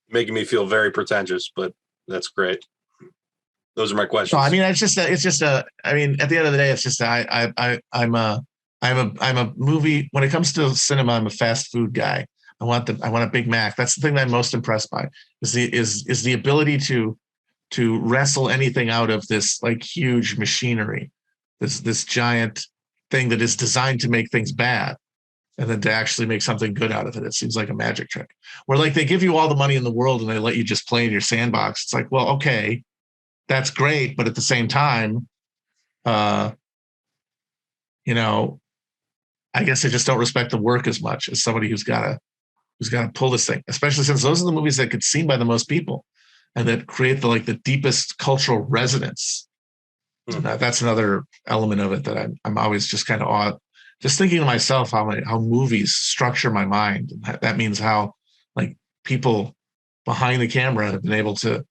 Making me feel very pretentious, but that's great. Those are my questions. No, I mean, I mean, at the end of the day, it's just, I'm a movie, when it comes to cinema, I'm a fast food guy. I want a Big Mac. That's the thing that I'm most impressed by is the ability to wrestle anything out of this like huge machinery, this giant thing that is designed to make things bad, and then to actually make something good out of it. It seems like a magic trick. Where like they give you all the money in the world and they let you just play in your sandbox. It's like, well, okay, that's great, but at the same time, I guess I just don't respect the work as much as somebody who's got to pull this thing, especially since those are the movies that get seen by the most people and that create the deepest cultural resonance. That's another element of it that I'm always just kind of awed. Just thinking to myself how movies structure my mind. And that means how like people behind the camera have been able to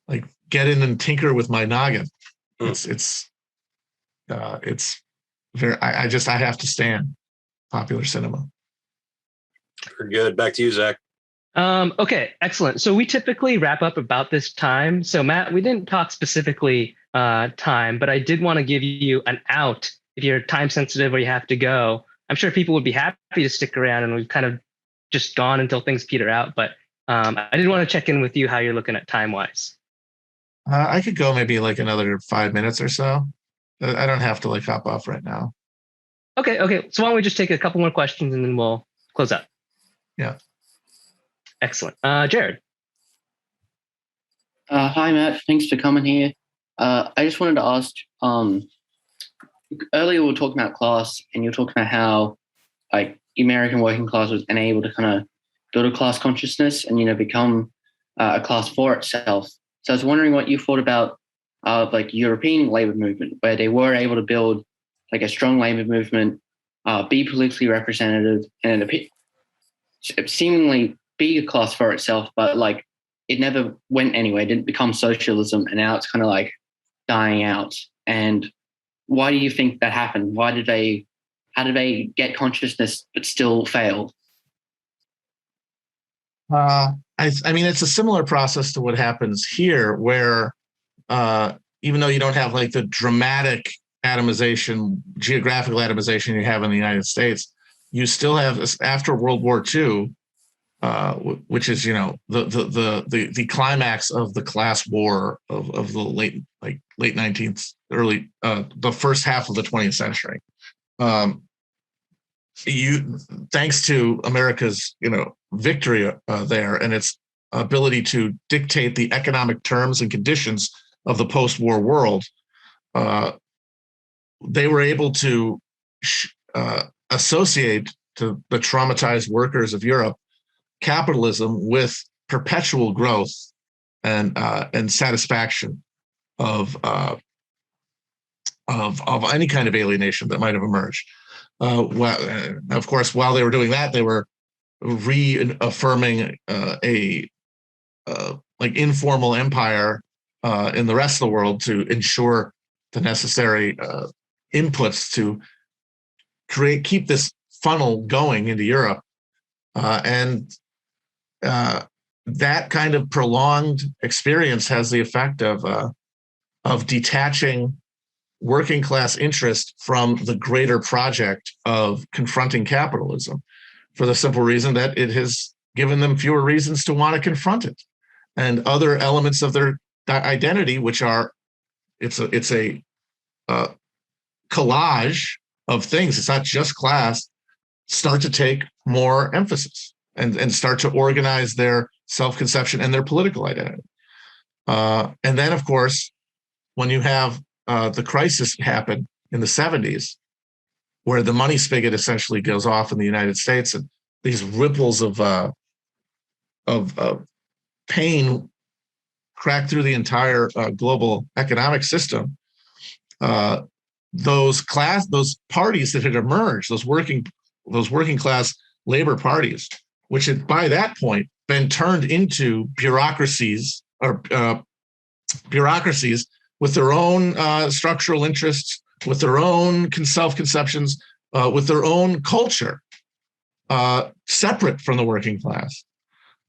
like get in and tinker with my noggin. It's very. I have to stand popular cinema. Very good. Back to you, Zach. Okay, excellent. So we typically wrap up about this time. So Matt, we didn't talk specifically time, but I did want to give you an out if you're time sensitive or you have to go. I'm sure people would be happy to stick around, and we've kind of just gone until things peter out. But I did want to check in with you how you're looking at time wise. I could go maybe like another 5 minutes or so. I don't have to like hop off right now. Okay. So why don't we just take a couple more questions and then we'll close up. Yeah. Excellent. Jared. Hi, Matt. Thanks for coming here. I just wanted to ask, earlier we were talking about class, and you were talking about how like the American working class was unable to kind of build a class consciousness and, become a class for itself. So I was wondering what you thought about like European labor movement, where they were able to build like a strong labor movement, be politically representative, and seemingly be a class for itself, but like it never went anywhere. It didn't become socialism, and now it's kind of like dying out. And why do you think that happened? How did they get consciousness but still fail? I mean, it's a similar process to what happens here, where even though you don't have like the dramatic atomization, geographical atomization you have in the United States, you still have after World War II, which is the climax of the class war of the late 19th, early the first half of the 20th century. Thanks to America's victory there and its ability to dictate the economic terms and conditions of the post-war world, they were able to associate to the traumatized workers of Europe capitalism with perpetual growth and satisfaction of any kind of alienation that might have emerged. Of course, while they were doing that, they were reaffirming a informal empire in the rest of the world to ensure the necessary inputs to keep this funnel going into Europe, and that kind of prolonged experience has the effect of detaching working class interest from the greater project of confronting capitalism, for the simple reason that it has given them fewer reasons to want to confront it, and other elements of their identity, which are it's a collage of things. It's not just class. Start to take more emphasis and start to organize their self-conception and their political identity. And then, of course, when you have the crisis happen in the 70s, where the money spigot essentially goes off in the United States, and these ripples of pain crack through the entire global economic system, those parties that had emerged, those working class labor parties, which had by that point been turned into bureaucracies with their own structural interests, with their own self-conceptions, with their own culture, separate from the working class.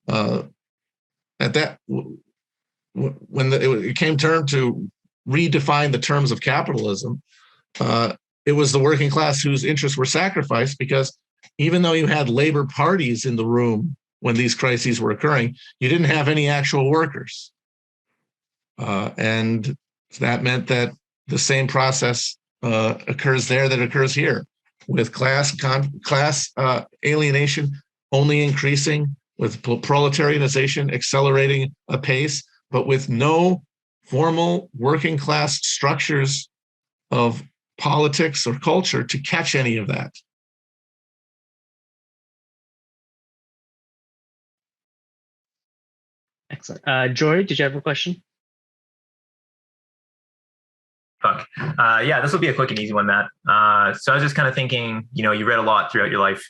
At that, when it came time to redefine the terms of capitalism, it was the working class whose interests were sacrificed, because even though you had labor parties in the room when these crises were occurring, you didn't have any actual workers. And that meant that the same process occurs there that occurs here, with class alienation only increasing, with proletarianization accelerating apace, but with no formal working class structures of politics or culture to catch any of that. Excellent. Jory, did you have a question? Yeah, this will be a quick and easy one, Matt. So I was just kind of thinking, you read a lot throughout your life,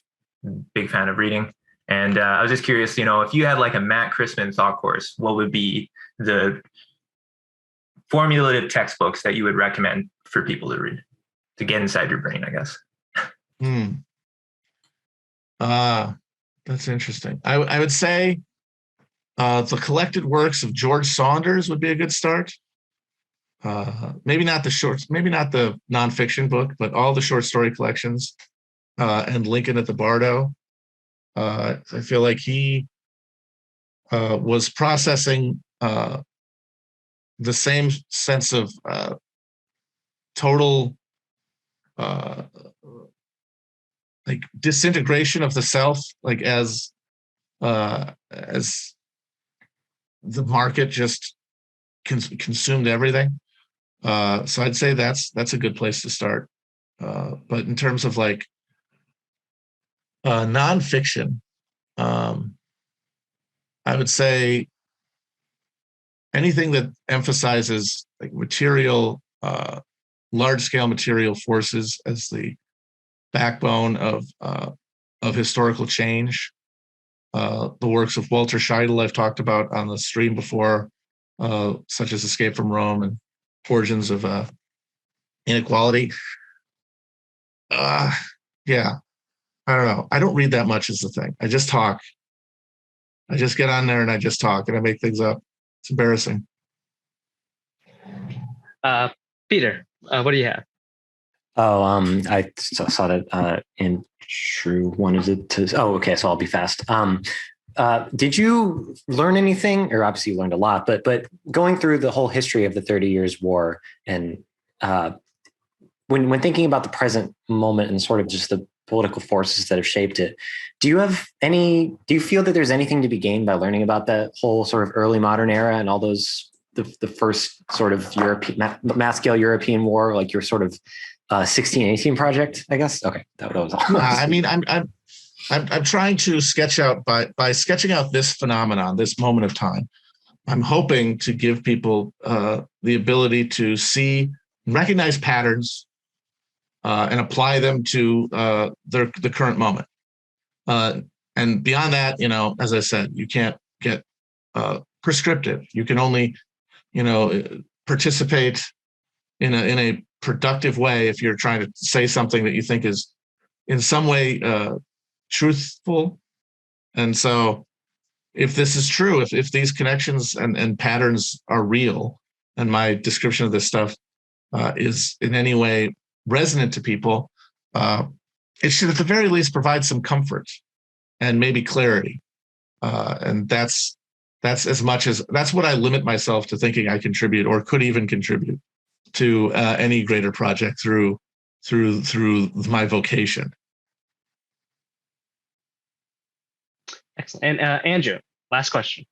big fan of reading. And I was just curious, if you had like a Matt Christman thought course, what would be the formulative textbooks that you would recommend for people to read to get inside your brain, I guess? That's interesting. I would say the collected works of George Saunders would be a good start. Maybe not the shorts, maybe not the nonfiction book, but all the short story collections and Lincoln at the Bardo. I feel like he was processing the same sense of total like disintegration of the self, like as the market just consumed everything. So I'd say that's a good place to start. But in terms of like nonfiction, I would say anything that emphasizes like material, large-scale material forces as the backbone of historical change. The works of Walter Scheidel I've talked about on the stream before, such as Escape from Rome and Origins of Inequality. Yeah, I don't know. I don't read that much is the thing. I just talk. I just get on there and I just talk and I make things up. It's embarrassing. Peter, what do you have? Oh, I saw that Andrew wanted to. Oh, okay. So I'll be fast. Did you learn anything? Or obviously you learned a lot, but going through the whole history of the 30 Years' War and when thinking about the present moment and sort of just the political forces that have shaped it, do you feel that there's anything to be gained by learning about that whole sort of early modern era and all those the first sort of European mass scale European war, like your sort of 1618 project, I guess? Okay, that was all. I mean, I'm trying to sketch out by sketching out this phenomenon, this moment of time. I'm hoping to give people the ability to see, recognize patterns, and apply them to the current moment. And beyond that, as I said, you can't get prescriptive. You can only, participate in a productive way if you're trying to say something that you think is in some way truthful. And so if this is true, if these connections and patterns are real, and my description of this stuff is in any way resonant to people, it should at the very least provide some comfort and maybe clarity. And that's as much as that's what I limit myself to thinking I contribute or could even contribute to any greater project through my vocation. Excellent. And Andrew, last question.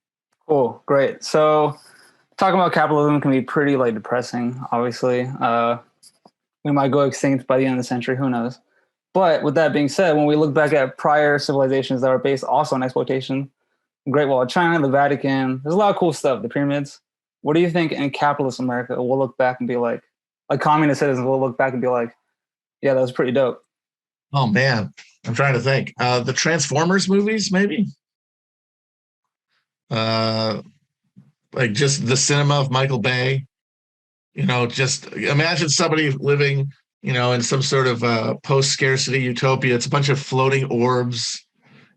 Cool, great. So talking about capitalism can be pretty depressing, obviously. We might go extinct by the end of the century, who knows? But with that being said, when we look back at prior civilizations that were based also on exploitation, Great Wall of China, the Vatican, there's a lot of cool stuff, the pyramids. What do you think in capitalist America we'll look back and be like communist citizens will look back and be like, yeah, that was pretty dope? Oh man, I'm trying to think. The Transformers movies, maybe? Like just the cinema of Michael Bay. Just imagine somebody living, in some sort of post-scarcity utopia. It's a bunch of floating orbs.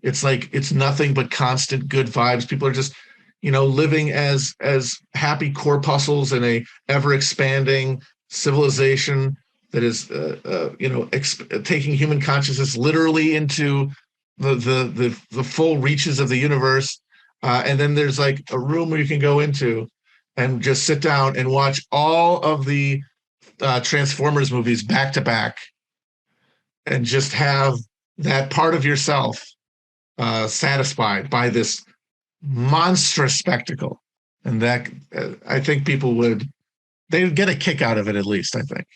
It's like it's nothing but constant good vibes. People are just, living as happy corpuscles in a ever-expanding civilization that is, taking human consciousness literally into the full reaches of the universe. And then there's like a room where you can go into and just sit down and watch all of the Transformers movies back to back and just have that part of yourself satisfied by this monstrous spectacle. And that I think people they'd get a kick out of it, at least, I think.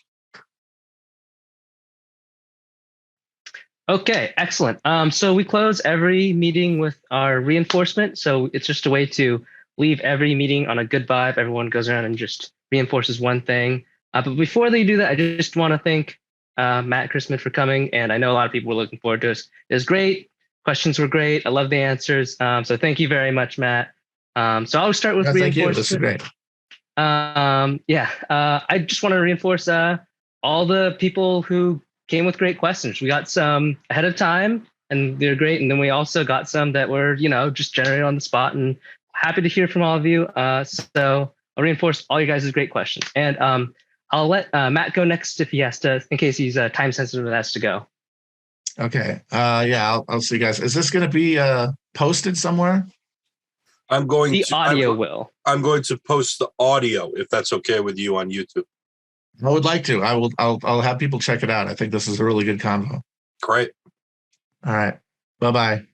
Okay, excellent. So we close every meeting with our reinforcement. So it's just a way to leave every meeting on a good vibe. Everyone goes around and just reinforces one thing. But before they do that, I just want to thank Matt Christman for coming. And I know a lot of people were looking forward to this. It was great. Questions were great. I love the answers. So thank you very much, Matt. So I'll start with reinforcement. Thank you. This is great. I just want to reinforce all the people who came with great questions. We got some ahead of time. and they're great. And then we also got some that were, just generated on the spot, and happy to hear from all of you. So I'll reinforce all you guys' great questions. And I'll let Matt go next if he has to, in case he's time sensitive and has to go. Okay. Yeah, I'll see you guys. Is this going to be posted somewhere? I'm going the to audio will. I'm going to post the audio if that's okay with you on YouTube. I would like to. I'll have people check it out. I think this is a really good convo. Great. All right. Bye-bye.